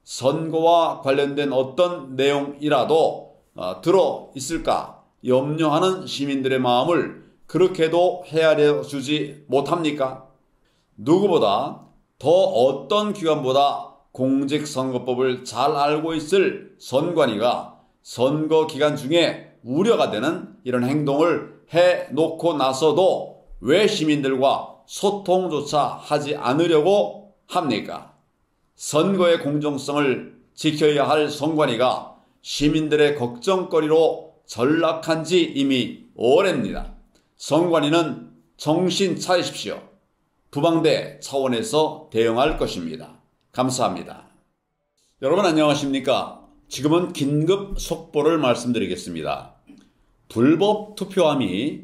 선거와 관련된 어떤 내용이라도 들어 있을까 염려하는 시민들의 마음을 그렇게도 헤아려 주지 못합니까? 누구보다 더 어떤 기관보다 공직선거법을 잘 알고 있을 선관위가 선거 기간 중에 우려가 되는 이런 행동을 해놓고 나서도 왜 시민들과 소통조차 하지 않으려고 합니까? 선거의 공정성을 지켜야 할 선관위가 시민들의 걱정거리로 전락한 지 이미 오래입니다. 선관위는 정신 차리십시오. 부방대 차원에서 대응할 것입니다. 감사합니다. 여러분 안녕하십니까? 지금은 긴급 속보를 말씀드리겠습니다. 불법 투표함이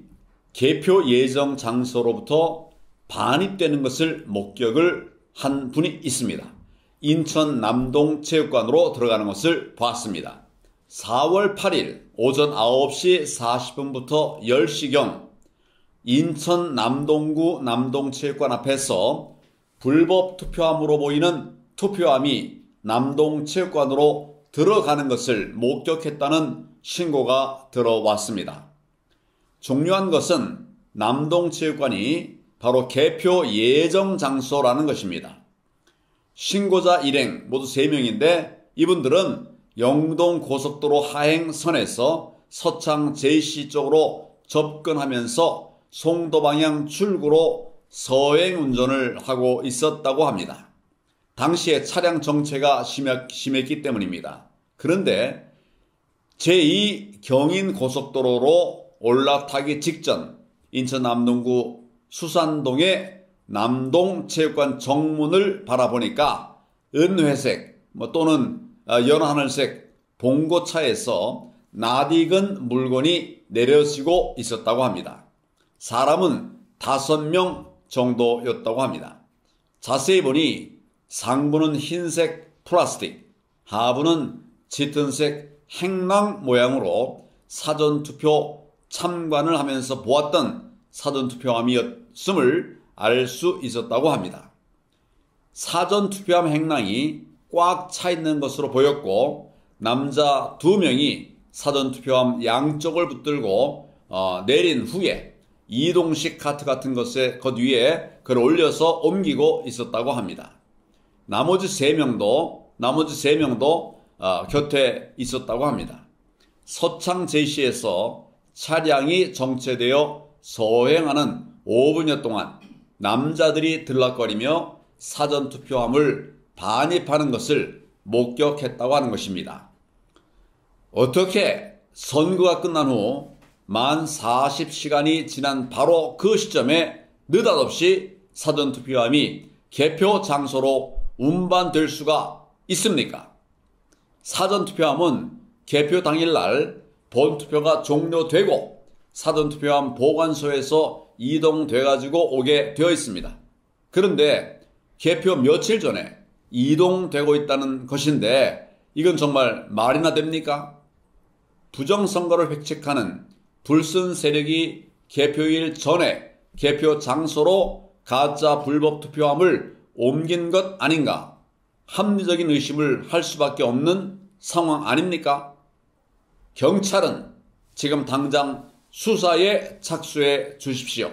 개표 예정 장소로부터 반입되는 것을 목격을 한 분이 있습니다. 인천 남동체육관으로 들어가는 것을 봤습니다. 4월 8일 오전 9시 40분부터 10시경 인천 남동구 남동체육관 앞에서 불법 투표함으로 보이는 투표함이 남동체육관으로 들어가는 것을 목격했다는 신고가 들어왔습니다. 중요한 것은 남동체육관이 바로 개표 예정 장소라는 것입니다. 신고자 일행 모두 3명인데 이분들은 영동 고속도로 하행선에서 서창 JC 쪽으로 접근하면서 송도 방향 출구로 서행 운전을 하고 있었다고 합니다. 당시에 차량 정체가 심했기 때문입니다. 그런데 제2 경인고속도로로 올라타기 직전 인천 남동구 수산동의 남동체육관 정문을 바라보니까 은회색 또는 연하늘색 봉고차에서 낯익은 물건이 내려지고 있었다고 합니다. 사람은 5명 정도였다고 합니다. 자세히 보니 상부는 흰색 플라스틱, 하부는 짙은색 행랑 모양으로 사전투표 참관을 하면서 보았던 사전투표함이었음을 알 수 있었다고 합니다. 사전투표함 행랑이 꽉 차 있는 것으로 보였고 남자 2명이 사전투표함 양쪽을 붙들고 내린 후에 이동식 카트 같은 것 위에 그걸 올려서 옮기고 있었다고 합니다. 나머지 3명도 곁에 있었다고 합니다. 서창 JC에서 차량이 정체되어 서행하는 5분여 동안 남자들이 들락거리며 사전투표함을 반입하는 것을 목격했다고 하는 것입니다. 어떻게 선거가 끝난 후 만 40시간이 지난 바로 그 시점에 느닷없이 사전투표함이 개표 장소로 운반될 수가 있습니까? 사전투표함은 개표 당일날 본투표가 종료되고 사전투표함 보관소에서 이동돼가지고 오게 되어 있습니다. 그런데 개표 며칠 전에 이동되고 있다는 것인데 이건 정말 말이나 됩니까? 부정선거를 획책하는 불순 세력이 개표일 전에 개표 장소로 가짜 불법 투표함을 옮긴 것 아닌가? 합리적인 의심을 할 수밖에 없는 상황 아닙니까? 경찰은 지금 당장 수사에 착수해 주십시오.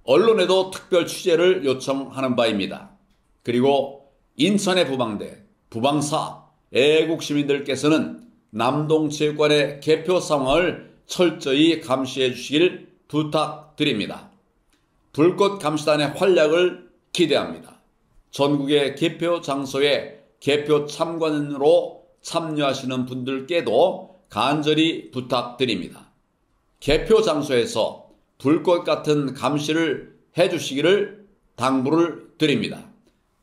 언론에도 특별 취재를 요청하는 바입니다. 그리고 인천의 부방대, 부방사, 애국시민들께서는 남동체육관의 개표 상황을 철저히 감시해 주시길 부탁드립니다. 불꽃 감시단의 활약을 기대합니다. 전국의 개표 장소에 개표 참관으로 참여하시는 분들께도 간절히 부탁드립니다. 개표 장소에서 불꽃 같은 감시를 해주시기를 당부를 드립니다.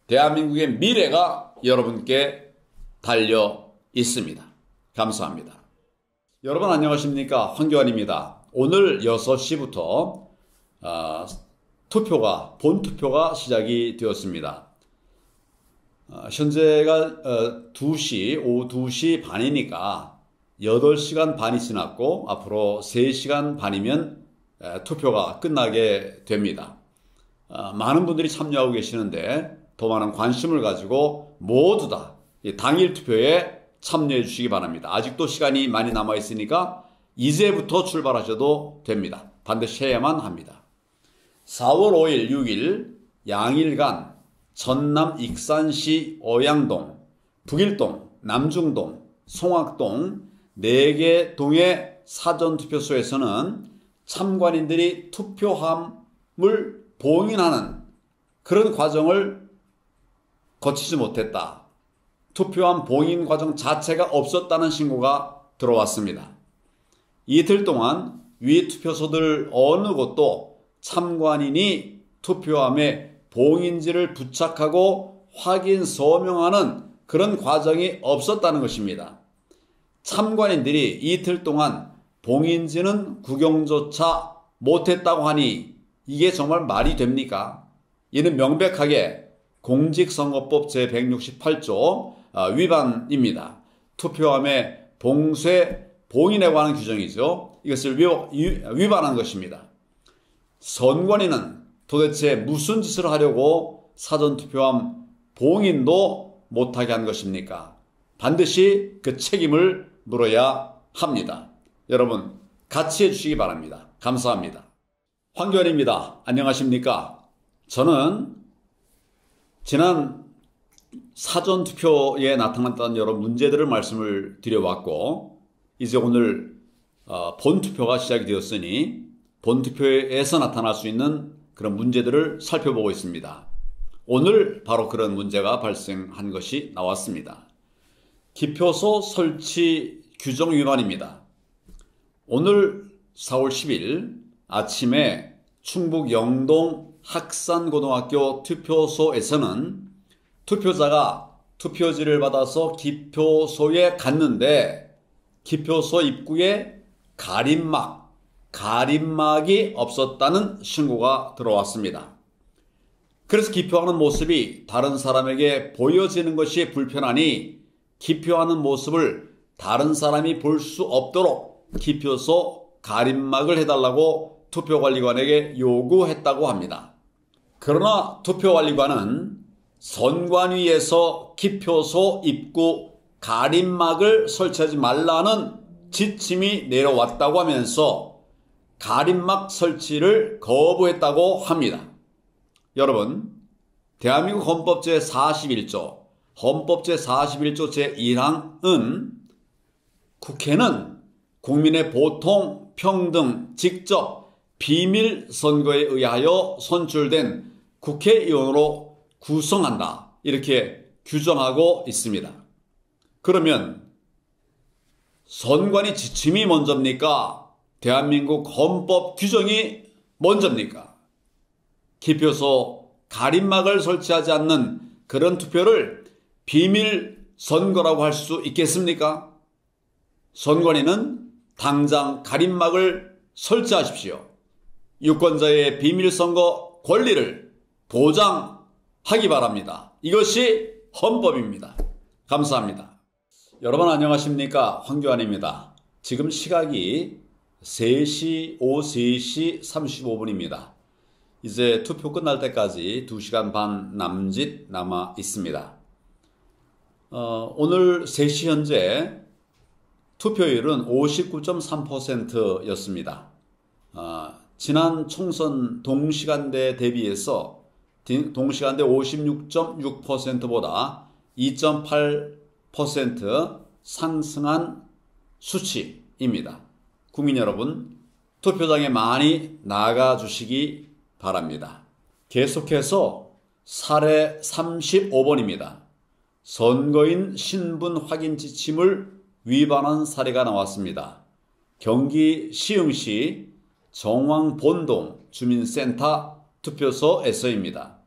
대한민국의 미래가 여러분께 달려 있습니다. 감사합니다. 여러분 안녕하십니까? 황교안입니다. 오늘 6시부터 본투표가 시작이 되었습니다. 현재가 오후 2시 반이니까 8시간 반이 지났고 앞으로 3시간 반이면 투표가 끝나게 됩니다. 많은 분들이 참여하고 계시는데 더 많은 관심을 가지고 모두 다 당일 투표에 참여해 주시기 바랍니다. 아직도 시간이 많이 남아 있으니까 이제부터 출발하셔도 됩니다. 반드시 해야만 합니다. 4월 5일, 6일 양일간 전남 익산시 어양동, 북일동, 남중동, 송악동 4개 동의 사전투표소에서는 참관인들이 투표함을 봉인하는 그런 과정을 거치지 못했다. 투표함 봉인 과정 자체가 없었다는 신고가 들어왔습니다. 이틀 동안 위 투표소들 어느 곳도 참관인이 투표함에 봉인지를 부착하고 확인 서명하는 그런 과정이 없었다는 것입니다. 참관인들이 이틀 동안 봉인지는 구경조차 못했다고 하니 이게 정말 말이 됩니까? 이는 명백하게 공직선거법 제168조 위반입니다. 투표함의 봉쇄, 봉인에 관한 규정이죠. 이것을 위반한 것입니다. 선관위는 도대체 무슨 짓을 하려고 사전투표함 봉인도 못하게 한 것입니까? 반드시 그 책임을 물어야 합니다. 여러분 같이 해주시기 바랍니다. 감사합니다. 황교안입니다. 안녕하십니까? 저는 지난 사전투표에 나타났던 여러 문제들을 말씀을 드려왔고 이제 오늘 본투표가 시작이 되었으니 본투표에서 나타날 수 있는 그런 문제들을 살펴보고 있습니다. 오늘 바로 그런 문제가 발생한 것이 나왔습니다. 기표소 설치 규정 위반입니다. 오늘 4월 10일 아침에 충북 영동 학산고등학교 투표소에서는 투표자가 투표지를 받아서 기표소에 갔는데 기표소 입구에 가림막이 없었다는 신고가 들어왔습니다. 그래서 기표하는 모습이 다른 사람에게 보여지는 것이 불편하니 기표하는 모습을 다른 사람이 볼 수 없도록 기표소 가림막을 해달라고 투표관리관에게 요구했다고 합니다. 그러나 투표관리관은 선관위에서 기표소 입구 가림막을 설치하지 말라는 지침이 내려왔다고 하면서 가림막 설치를 거부했다고 합니다. 여러분, 대한민국 헌법 제41조, 헌법 제41조 제1항은 국회는 국민의 보통, 평등, 직접, 비밀 선거에 의하여 선출된 국회의원으로 구성한다. 이렇게 규정하고 있습니다. 그러면 선관위 지침이 먼저입니까? 대한민국 헌법 규정이 먼저입니까? 기표소 가림막을 설치하지 않는 그런 투표를 비밀 선거라고 할 수 있겠습니까? 선관위는 당장 가림막을 설치하십시오. 유권자의 비밀 선거 권리를 보장하기 바랍니다. 이것이 헌법입니다. 감사합니다. 여러분 안녕하십니까? 황교안입니다. 지금 시각이 오후 3시 35분입니다. 이제 투표 끝날 때까지 2시간 반 남짓 남아 있습니다. 오늘 3시 현재 투표율은 59.3%였습니다. 지난 총선 동시간대 대비해서 동시간대 56.6%보다 2.8% 상승한 수치입니다. 국민 여러분, 투표장에 많이 나가주시기 바랍니다. 계속해서 사례 35번입니다. 선거인 신분 확인 지침을 위반한 사례가 나왔습니다. 경기 시흥시 정왕본동 주민센터 투표소에서입니다.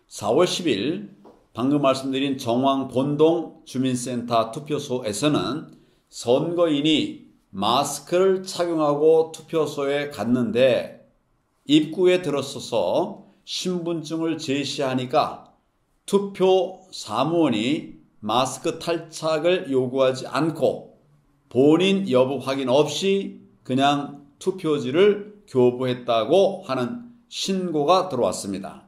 4월 10일 방금 말씀드린 정왕본동 주민센터 투표소에서는 선거인이 마스크를 착용하고 투표소에 갔는데 입구에 들어서서 신분증을 제시하니까 투표 사무원이 마스크 탈착을 요구하지 않고 본인 여부 확인 없이 그냥 투표지를 교부했다고 하는 신고가 들어왔습니다.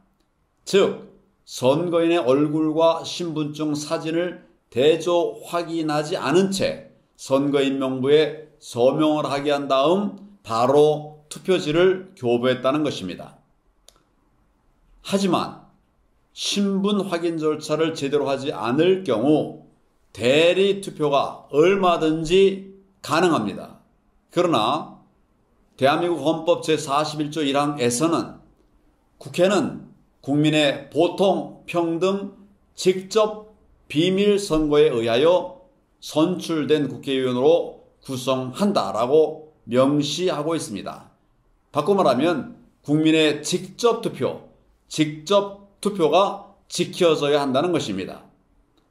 즉 선거인의 얼굴과 신분증 사진을 대조 확인하지 않은 채 선거인 명부에 서명을 하게 한 다음 바로 투표지를 교부했다는 것입니다. 하지만 신분 확인 절차를 제대로 하지 않을 경우 대리 투표가 얼마든지 가능합니다. 그러나 대한민국 헌법 제41조 1항에서는 국회는 국민의 보통, 평등, 직접 비밀 선거에 의하여 선출된 국회의원으로 구성한다라고 명시하고 있습니다. 바꿔 말하면 국민의 직접 투표가 지켜져야 한다는 것입니다.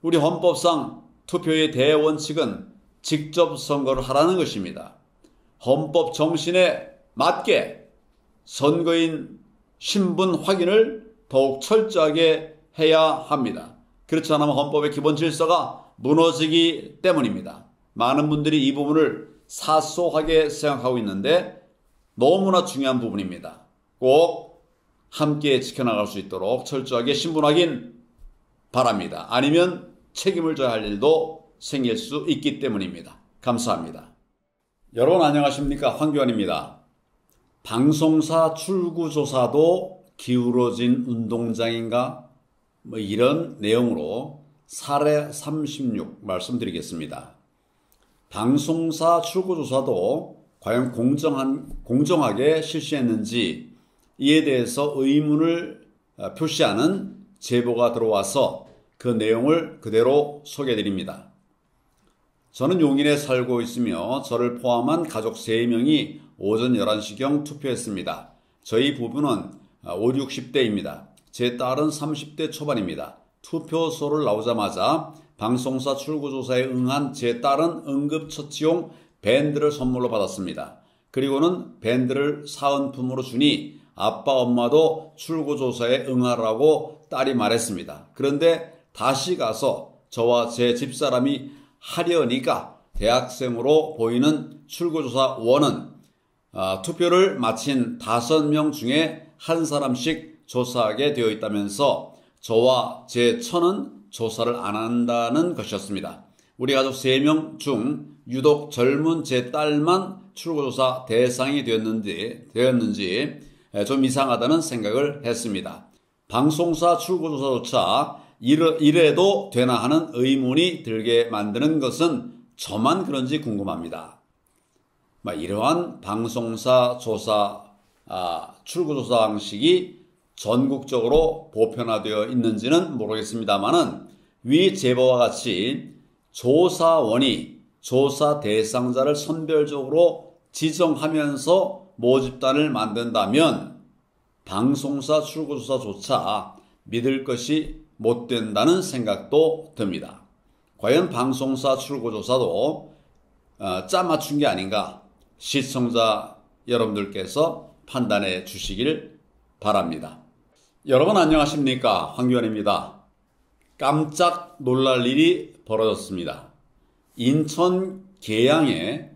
우리 헌법상 투표의 대원칙은 직접 선거를 하라는 것입니다. 헌법 정신에 맞게 선거인 신분 확인을 더욱 철저하게 해야 합니다. 그렇지 않으면 헌법의 기본 질서가 무너지기 때문입니다. 많은 분들이 이 부분을 사소하게 생각하고 있는데 너무나 중요한 부분입니다. 꼭 함께 지켜나갈 수 있도록 철저하게 신분 확인 바랍니다. 아니면 책임을 져야 할 일도 생길 수 있기 때문입니다. 감사합니다. 여러분 안녕하십니까? 황교안입니다. 방송사 출구조사도 기울어진 운동장인가? 이런 내용으로 사례 36 말씀드리겠습니다. 방송사 출구조사도 과연 공정하게 실시했는지 이에 대해서 의문을 표시하는 제보가 들어와서 그 내용을 그대로 소개해드립니다. 저는 용인에 살고 있으며 저를 포함한 가족 3명이 오전 11시경 투표했습니다. 저희 부부는 50, 60대입니다. 제 딸은 30대 초반입니다. 투표소를 나오자마자 방송사 출구조사에 응한 제 딸은 응급처치용 밴드를 선물로 받았습니다. 그리고는 밴드를 사은품으로 주니 아빠 엄마도 출구조사에 응하라고 딸이 말했습니다. 그런데 다시 가서 저와 제 집사람이 하려니까 대학생으로 보이는 출구조사원은 투표를 마친 5명 중에 한 사람씩 조사하게 되어 있다면서 저와 제 처는 조사를 안 한다는 것이었습니다. 우리 가족 3명 중 유독 젊은 제 딸만 출구조사 대상이 되었는지 좀 이상하다는 생각을 했습니다. 방송사 출구조사조차 이래도 되나 하는 의문이 들게 만드는 것은 저만 그런지 궁금합니다. 이러한 방송사 출구조사 방식이 전국적으로 보편화되어 있는지는 모르겠습니다만은 위 제보와 같이 조사원이 조사 대상자를 선별적으로 지정하면서 모집단을 만든다면 방송사 출구조사조차 믿을 것이 못 된다는 생각도 듭니다. 과연 방송사 출구조사도 짜맞춘 게 아닌가 시청자 여러분들께서 판단해 주시길 바랍니다. 여러분 안녕하십니까? 황교안입니다. 깜짝 놀랄 일이 벌어졌습니다. 인천 계양에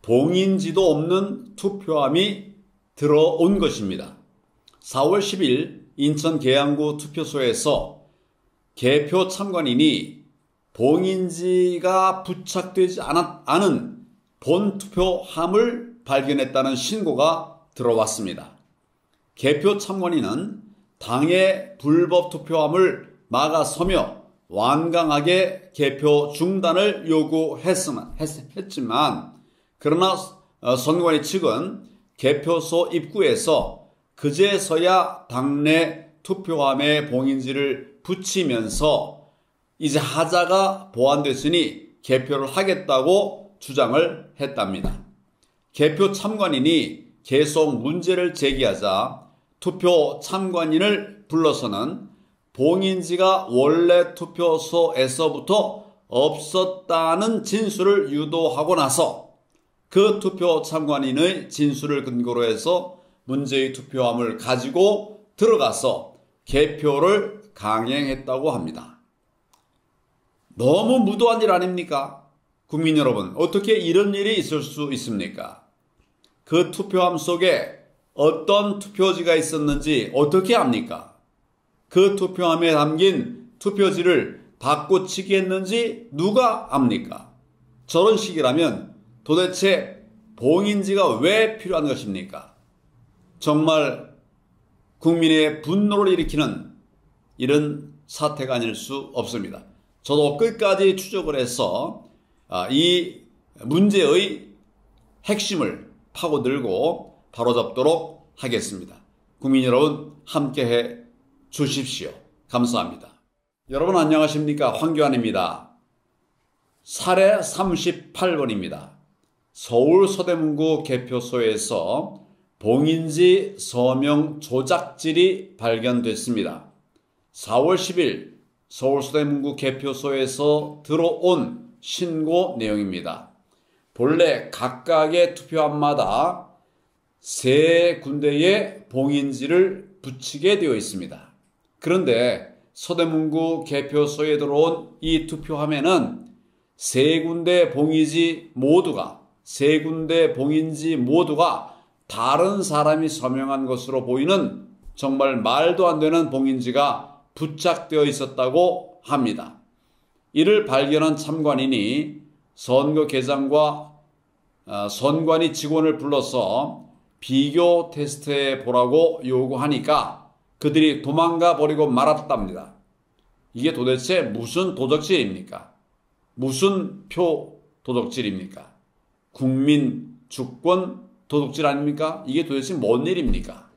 봉인지도 없는 투표함이 들어온 것입니다. 4월 10일 인천 계양구 투표소에서 개표 참관인이 봉인지가 부착되지 않은 본 투표함을 발견했다는 신고가 들어왔습니다. 개표 참관인은 당의 불법 투표함을 막아서며 완강하게 개표 중단을 요구했지만 그러나 선관위 측은 개표소 입구에서 그제서야 당내 투표함에 봉인지를 붙이면서 이제 하자가 보완됐으니 개표를 하겠다고 주장을 했답니다. 개표 참관인이 계속 문제를 제기하자 투표 참관인을 불러서는 봉인지가 원래 투표소에서부터 없었다는 진술을 유도하고 나서 그 투표 참관인의 진술을 근거로 해서 문제의 투표함을 가지고 들어가서 개표를 강행했다고 합니다. 너무 무도한 일 아닙니까? 국민 여러분, 어떻게 이런 일이 있을 수 있습니까? 그 투표함 속에 어떤 투표지가 있었는지 어떻게 압니까? 그 투표함에 담긴 투표지를 바꿔치기 했는지 누가 압니까? 저런 식이라면 도대체 봉인지가 왜 필요한 것입니까? 정말 국민의 분노를 일으키는 이런 사태가 아닐 수 없습니다. 저도 끝까지 추적을 해서 이 문제의 핵심을 파고들고 바로잡도록 하겠습니다. 국민 여러분 함께해 주십시오. 감사합니다. 여러분 안녕하십니까? 황교안입니다. 사례 38번입니다. 서울 서대문구 개표소에서 봉인지 서명 조작질이 발견됐습니다. 4월 10일 서울 서대문구 개표소에서 들어온 신고 내용입니다. 본래 각각의 투표함마다 3군데의 봉인지를 붙이게 되어 있습니다. 그런데 서대문구 개표소에 들어온 이 투표함에는 3군데 봉인지 모두가 다른 사람이 서명한 것으로 보이는 정말 말도 안 되는 봉인지가 부착되어 있었다고 합니다. 이를 발견한 참관인이 선거계장과 선관위 직원을 불러서 비교 테스트해 보라고 요구하니까 그들이 도망가 버리고 말았답니다. 이게 도대체 무슨 도적질입니까? 무슨 표 도적질입니까? 국민 주권 도둑질 아닙니까? 이게 도대체 뭔 일입니까?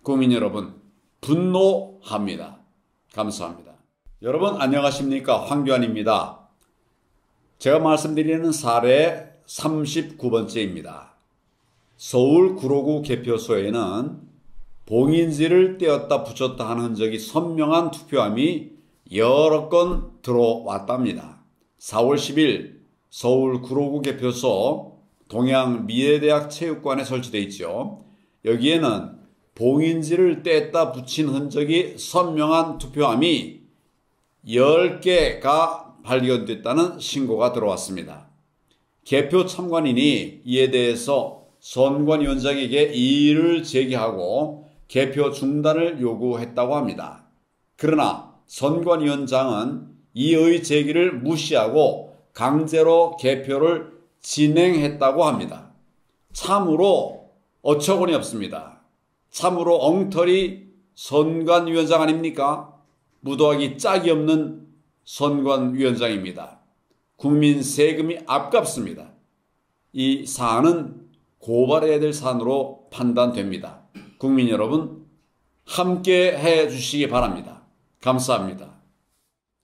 국민 여러분, 분노합니다. 감사합니다. 여러분 안녕하십니까? 황교안입니다. 제가 말씀드리는 사례 39번째입니다. 서울 구로구 개표소에는 봉인지를 떼었다 붙였다 하는 흔적이 선명한 투표함이 여러 건 들어왔답니다. 4월 10일 서울 구로구 개표소 동양미래대학 체육관에 설치되어 있죠. 여기에는 봉인지를 뗐다 붙인 흔적이 선명한 투표함이 10개가 발견됐다는 신고가 들어왔습니다. 개표 참관인이 이에 대해서 선관위원장에게 이의를 제기하고 개표 중단을 요구했다고 합니다. 그러나 선관위원장은 이의 제기를 무시하고 강제로 개표를 진행했다고 합니다. 참으로 어처구니 없습니다. 참으로 엉터리 선관위원장 아닙니까? 무도하기 짝이 없는 선관위원장입니다. 국민 세금이 아깝습니다. 이 사안은 고발해야 될 사안으로 판단됩니다. 국민 여러분 함께 해주시기 바랍니다. 감사합니다.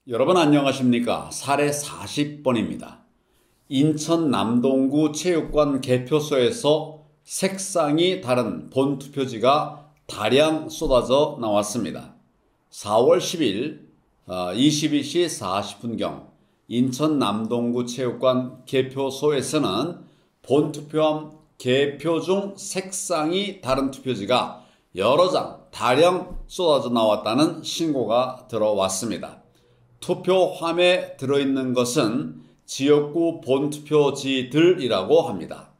여러분 안녕하십니까? 사례 40번입니다. 인천 남동구 체육관 개표소에서 색상이 다른 본투표지가 다량 쏟아져 나왔습니다. 4월 10일 22시 40분경 인천 남동구 체육관 개표소에서는 본투표함 개표 중 색상이 다른 투표지가 여러 장 다량 쏟아져 나왔다는 신고가 들어왔습니다. 투표함에 들어있는 것은 지역구 본투표지들이라고 합니다.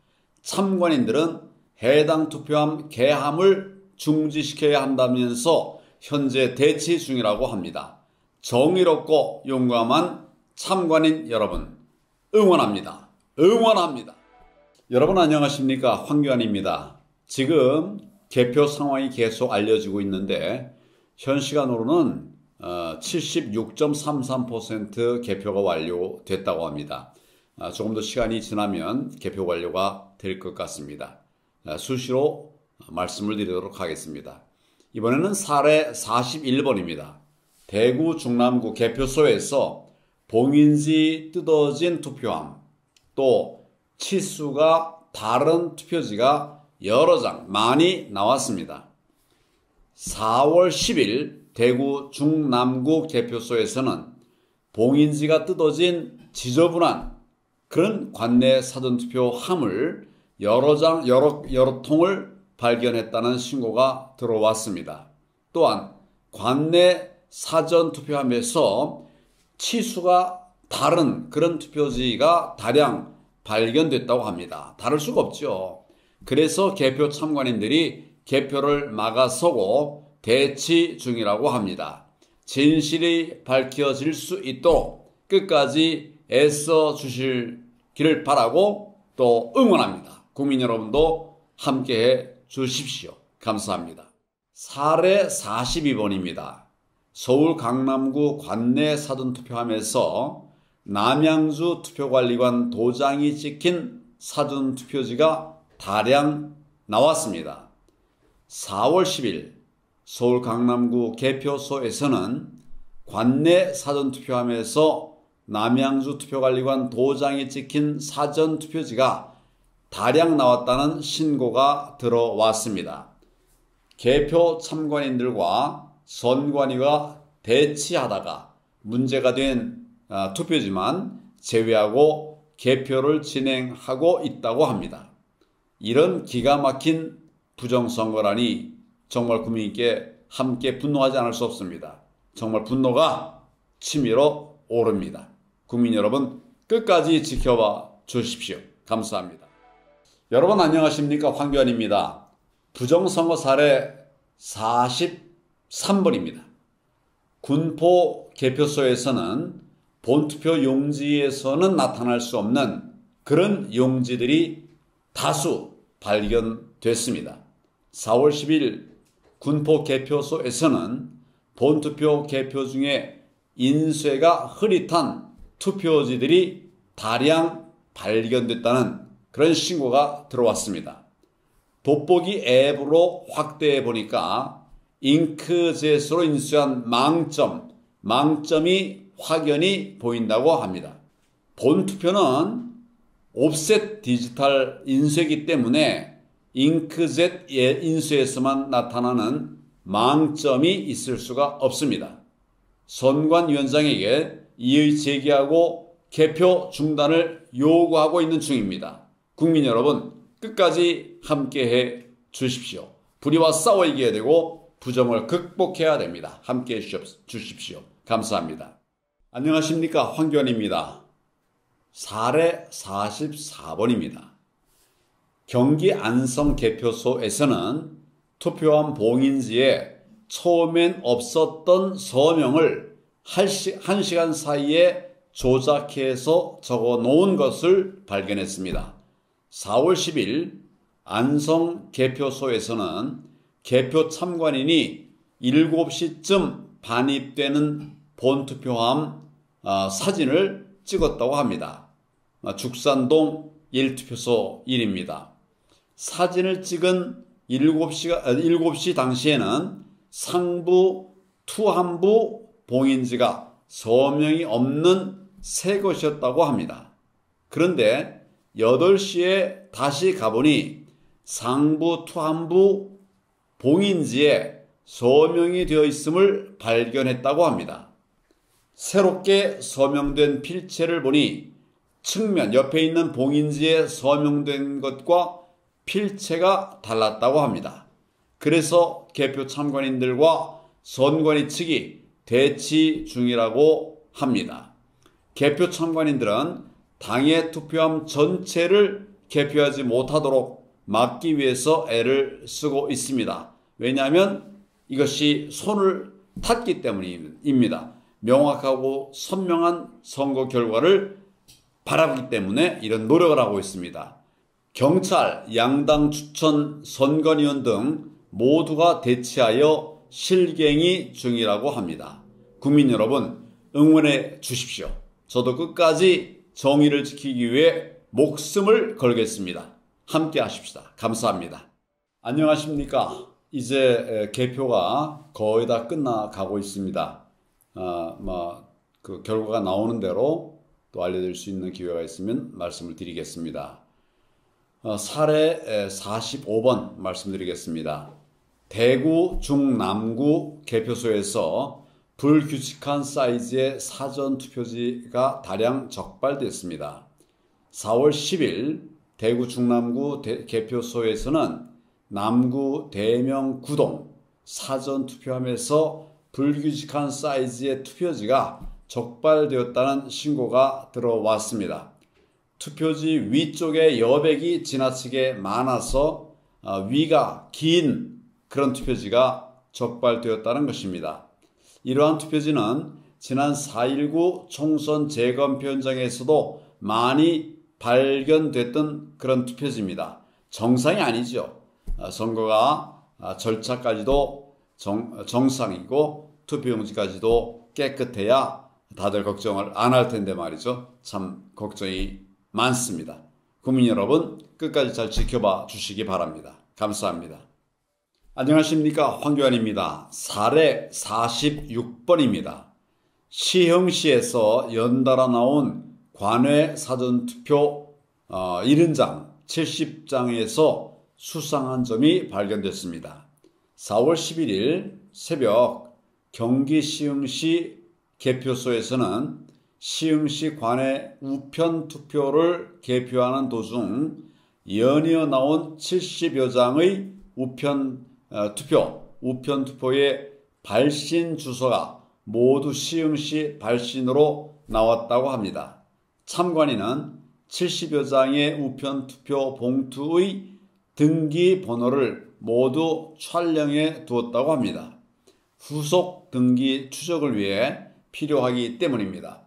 참관인들은 해당 투표함 개함을 중지시켜야 한다면서 현재 대치 중이라고 합니다. 정의롭고 용감한 참관인 여러분 응원합니다. 응원합니다. 여러분 안녕하십니까? 황교안입니다. 지금 개표 상황이 계속 알려지고 있는데 현 시간으로는 76.33% 개표가 완료됐다고 합니다. 조금 더 시간이 지나면 개표 완료가 될 것 같습니다. 수시로 말씀을 드리도록 하겠습니다. 이번에는 사례 41번입니다. 대구 중남구 개표소에서 봉인지 뜯어진 투표함, 또 치수가 다른 투표지가 여러 장 많이 나왔습니다. 4월 10일 대구 중남구 개표소에서는 봉인지가 뜯어진 지저분한 그런 관내 사전투표함을 여러 통을 발견했다는 신고가 들어왔습니다. 또한 관내 사전투표함에서 치수가 다른 그런 투표지가 다량 발견됐다고 합니다. 다를 수가 없죠. 그래서 개표 참관인들이 개표를 막아서고 대치 중이라고 합니다. 진실이 밝혀질 수 있도록 끝까지 애써 주시기를 바라고 또 응원합니다. 국민 여러분도 함께해 주십시오. 감사합니다. 사례 42번입니다. 서울 강남구 관내 사전투표함에서 남양주 투표관리관 도장이 찍힌 사전투표지가 다량 나왔습니다. 4월 10일 서울 강남구 개표소에서는 관내 사전투표함에서 남양주 투표관리관 도장이 찍힌 사전투표지가 다량 나왔다는 신고가 들어왔습니다. 개표 참관인들과 선관위가 대치하다가 문제가 된 투표지만 제외하고 개표를 진행하고 있다고 합니다. 이런 기가 막힌 부정선거라니 정말 국민께 함께 분노하지 않을 수 없습니다. 정말 분노가 치밀어 오릅니다. 국민 여러분 끝까지 지켜봐 주십시오. 감사합니다. 여러분 안녕하십니까? 황교안입니다. 부정선거 사례 43번입니다. 군포 개표소에서는 본투표 용지에서는 나타날 수 없는 그런 용지들이 다수 발견됐습니다. 4월 10일 군포 개표소에서는 본투표 개표 중에 인쇄가 흐릿한 투표지들이 다량 발견됐다는 그런 신고가 들어왔습니다. 돋보기 앱으로 확대해 보니까 잉크젯으로 인쇄한 망점이 확연히 보인다고 합니다. 본투표는 옵셋 디지털 인쇄이기 때문에 잉크젯 인쇄에서만 나타나는 망점이 있을 수가 없습니다. 선관위원장에게 이의 제기하고 개표 중단을 요구하고 있는 중입니다. 국민 여러분 끝까지 함께해 주십시오. 불의와 싸워 이겨야 되고 부정을 극복해야 됩니다. 함께해 주십시오. 감사합니다. 안녕하십니까? 황교안입니다. 사례 44번입니다. 경기 안성 개표소에서는 투표함 봉인지에 처음엔 없었던 서명을 1시간 사이에 조작해서 적어 놓은 것을 발견했습니다. 4월 10일 안성 개표소에서는 개표 참관인이 7시쯤 반입되는 본투표함 사진을 찍었다고 합니다. 죽산동 1투표소 1입니다. 사진을 찍은 7시 당시에는 상부 투함부 봉인지가 서명이 없는 새 것이었다고 합니다. 그런데 8시에 다시 가보니 상부 투함부 봉인지에 서명이 되어 있음을 발견했다고 합니다. 새롭게 서명된 필체를 보니 측면 옆에 있는 봉인지에 서명된 것과 필체가 달랐다고 합니다. 그래서 개표 참관인들과 선관위 측이 대치 중이라고 합니다. 개표 참관인들은 당의 투표함 전체를 개표하지 못하도록 막기 위해서 애를 쓰고 있습니다. 왜냐하면 이것이 손을 탔기 때문입니다. 명확하고 선명한 선거 결과를 바라기 때문에 이런 노력을 하고 있습니다. 경찰, 양당 추천, 선관위원 등 모두가 대치하여 실갱이 중이라고 합니다. 국민 여러분 응원해 주십시오. 저도 끝까지 정의를 지키기 위해 목숨을 걸겠습니다. 함께 하십시다. 감사합니다. 안녕하십니까? 이제 개표가 거의 다 끝나가고 있습니다. 그 결과가 나오는 대로 또 알려드릴 수 있는 기회가 있으면 말씀을 드리겠습니다. 사례 45번 말씀드리겠습니다. 대구 중남구 개표소에서 불규칙한 사이즈의 사전투표지가 다량 적발됐습니다. 4월 10일 대구 중남구 개표소에서는 남구 대명구동 사전투표함에서 불규칙한 사이즈의 투표지가 적발되었다는 신고가 들어왔습니다. 투표지 위쪽에 여백이 지나치게 많아서 위가 긴 그런 투표지가 적발되었다는 것입니다. 이러한 투표지는 지난 4.19 총선 재검표 현장에서도 많이 발견됐던 그런 투표지입니다. 정상이 아니죠. 선거가 절차까지도 정상이고 투표용지까지도 깨끗해야 다들 걱정을 안 할 텐데 말이죠. 참 걱정이 많습니다. 국민 여러분, 끝까지 잘 지켜봐 주시기 바랍니다. 감사합니다. 안녕하십니까, 황교안입니다. 사례 46번입니다. 시흥시에서 연달아 나온 관외 사전투표 70장, 70장에서 수상한 점이 발견됐습니다. 4월 11일 새벽 경기 시흥시 개표소에서는 시흥시 관외 우편 투표를 개표하는 도중 연이어 나온 70여 장의 우편 투표의 발신 주소가 모두 시흥시 발신으로 나왔다고 합니다. 참관인은 70여 장의 우편 투표 봉투의 등기 번호를 모두 촬영해 두었다고 합니다. 후속 등기 추적을 위해 필요하기 때문입니다.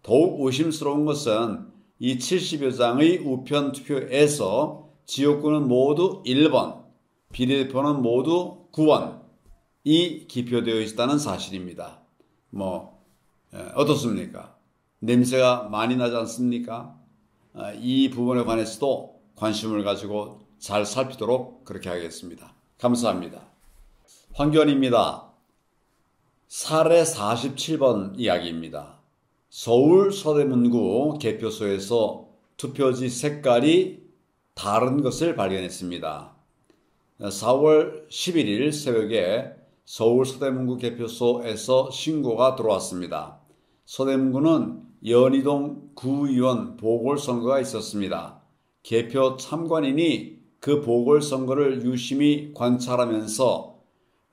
더욱 의심스러운 것은 이 70여 장의 우편 투표에서 지역구는 모두 1번, 비례대표는 모두 9원이 기표되어 있다는 사실입니다. 어떻습니까? 냄새가 많이 나지 않습니까? 이 부분에 관해서도 관심을 가지고 잘 살피도록 그렇게 하겠습니다. 감사합니다. 황교안입니다. 사례 47번 이야기입니다. 서울 서대문구 개표소에서 투표지 색깔이 다른 것을 발견했습니다. 4월 11일 새벽에 서울 서대문구 개표소에서 신고가 들어왔습니다. 서대문구는 연희동 구의원 보궐선거가 있었습니다. 개표 참관인이 그 보궐선거를 유심히 관찰하면서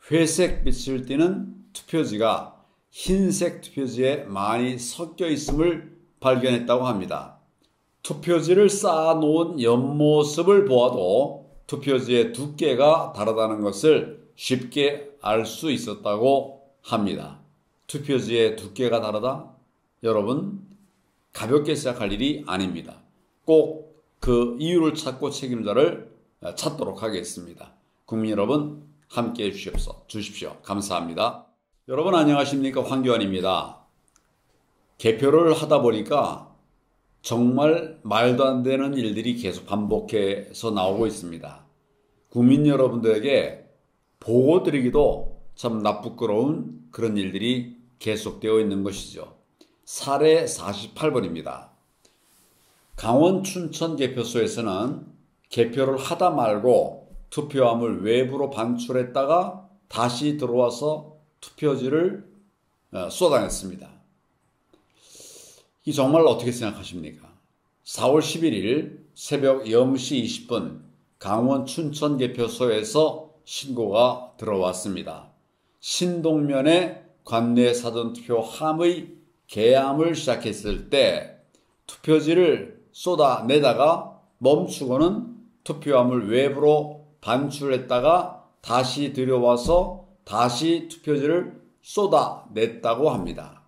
회색 빛을 띠는 투표지가 흰색 투표지에 많이 섞여 있음을 발견했다고 합니다. 투표지를 쌓아놓은 옆모습을 보아도 투표지의 두께가 다르다는 것을 쉽게 알 수 있었다고 합니다. 투표지의 두께가 다르다? 여러분, 가볍게 생각할 일이 아닙니다. 꼭 그 이유를 찾고 책임자를 찾도록 하겠습니다. 국민 여러분, 함께해 주십시오. 감사합니다. 여러분 안녕하십니까, 황교안입니다. 개표를 하다 보니까 정말 말도 안 되는 일들이 계속 반복해서 나오고 있습니다. 국민 여러분들에게 보고 드리기도 참 나쁘끄러운 그런 일들이 계속되어 있는 것이죠. 사례 48번입니다. 강원 춘천 개표소에서는 개표를 하다 말고 투표함을 외부로 반출했다가 다시 들어와서 투표지를 쏟아냈습니다. 이 정말 어떻게 생각하십니까? 4월 11일 새벽 0시 20분 강원 춘천 개표소에서 신고가 들어왔습니다. 신동면에 관내 사전투표 함의 개함을 시작했을 때 투표지를 쏟아내다가 멈추고는 투표함을 외부로 반출했다가 다시 들여와서 다시 투표지를 쏟아냈다고 합니다.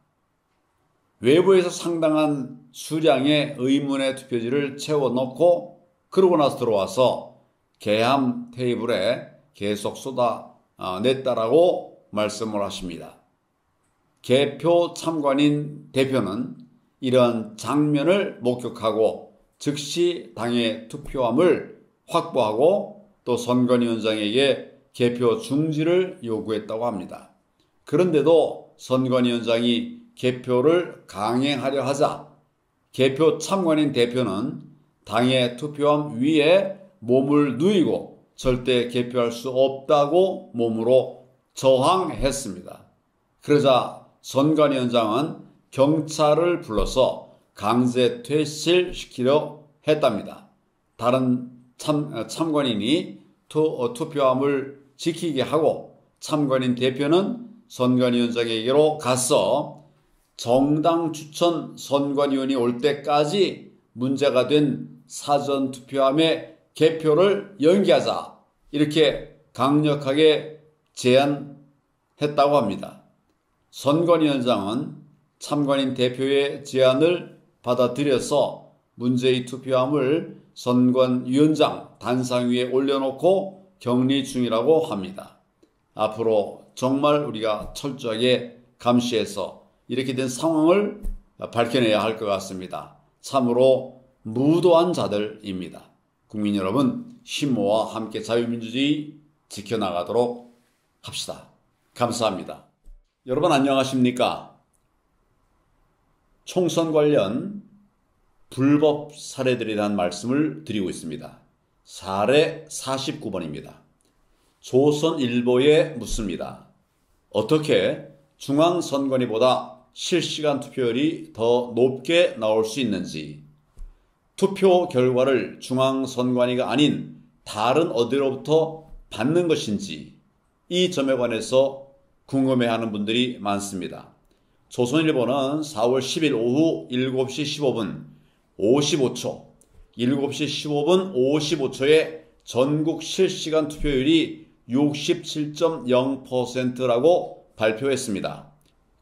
외부에서 상당한 수량의 의문의 투표지를 채워넣고 그러고 나서 들어와서 개함 테이블에 계속 쏟아냈다라고 말씀을 하십니다. 개표 참관인 대표는 이러한 장면을 목격하고 즉시 당의 투표함을 확보하고 또 선관위원장에게 개표 중지를 요구했다고 합니다. 그런데도 선관위원장이 개표를 강행하려 하자 개표 참관인 대표는 당의 투표함 위에 몸을 누이고 절대 개표할 수 없다고 몸으로 저항했습니다. 그러자 선관위원장은 경찰을 불러서 강제 퇴실시키려 했답니다. 다른 참관인이 투표함을 지키게 하고 참관인 대표는 선관위원장에게로 가서 정당 추천 선관위원이 올 때까지 문제가 된 사전투표함의 개표를 연기하자 이렇게 강력하게 제안했다고 합니다. 선관위원장은 참관인 대표의 제안을 받아들여서 문제의 투표함을 선관위원장 단상 위에 올려놓고 격리 중이라고 합니다. 앞으로 정말 우리가 철저하게 감시해서 이렇게 된 상황을 밝혀내야 할 것 같습니다. 참으로 무도한 자들입니다. 국민 여러분, 힘모아 함께 자유민주주의 지켜나가도록 합시다. 감사합니다. 여러분 안녕하십니까? 총선 관련 불법 사례들에 대한 말씀을 드리고 있습니다. 사례 49번입니다. 조선일보에 묻습니다. 어떻게 중앙선관위보다 실시간 투표율이 더 높게 나올 수 있는지, 투표 결과를 중앙선관위가 아닌 다른 어디로부터 받는 것인지, 이 점에 관해서 궁금해하는 분들이 많습니다. 조선일보는 4월 10일 오후 7시 15분 55초, 7시 15분 55초에 전국 실시간 투표율이 67.0%라고 발표했습니다.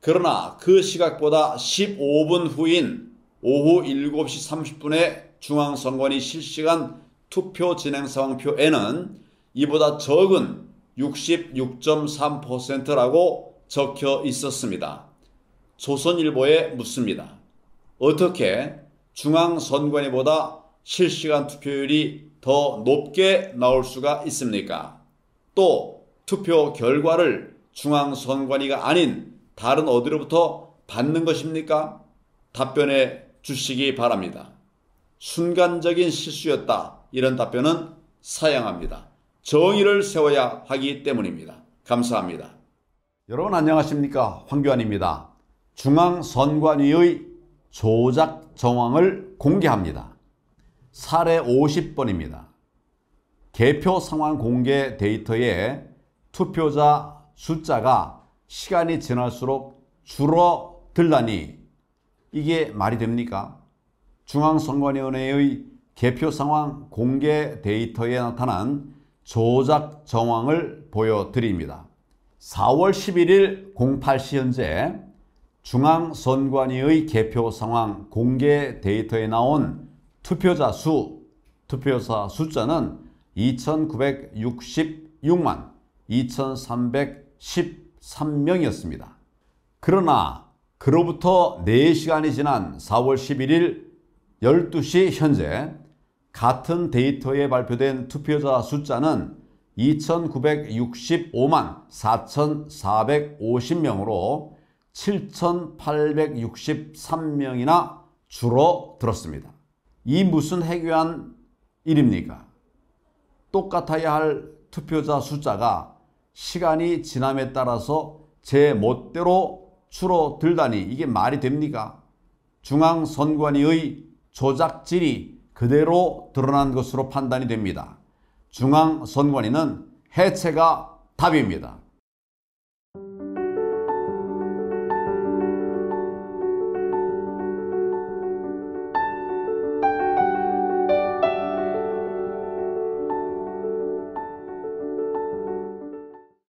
그러나 그 시각보다 15분 후인 오후 7시 30분에 중앙선관위 실시간 투표 진행 상황표에는 이보다 적은 66.3%라고 적혀 있었습니다. 조선일보에 묻습니다. 어떻게 중앙선관위보다 실시간 투표율이 더 높게 나올 수가 있습니까? 또 투표 결과를 중앙선관위가 아닌 다른 어디로부터 받는 것입니까? 답변해 주시기 바랍니다. 순간적인 실수였다. 이런 답변은 사양합니다. 정의를 세워야 하기 때문입니다. 감사합니다. 여러분 안녕하십니까? 황교안입니다. 중앙선관위의 조작 정황을 공개합니다. 사례 50번입니다. 개표 상황 공개 데이터에 투표자 숫자가 시간이 지날수록 줄어들다니 이게 말이 됩니까? 중앙선관위원회의 개표 상황 공개 데이터에 나타난 조작 정황을 보여드립니다. 4월 11일 08시 현재 중앙선관위의 개표 상황 공개 데이터에 나온 투표자 숫자는 2,966만 2,313명이었습니다. 그러나 그로부터 4시간이 지난 4월 11일 12시 현재 같은 데이터에 발표된 투표자 숫자는 2,965만 4,450명으로 7,863명이나 줄어들었습니다. 이 무슨 해괴한 일입니까? 똑같아야 할 투표자 숫자가 시간이 지남에 따라서 제 멋대로 줄어들다니 이게 말이 됩니까? 중앙선관위의 조작질이 그대로 드러난 것으로 판단이 됩니다. 중앙선관위는 해체가 답입니다.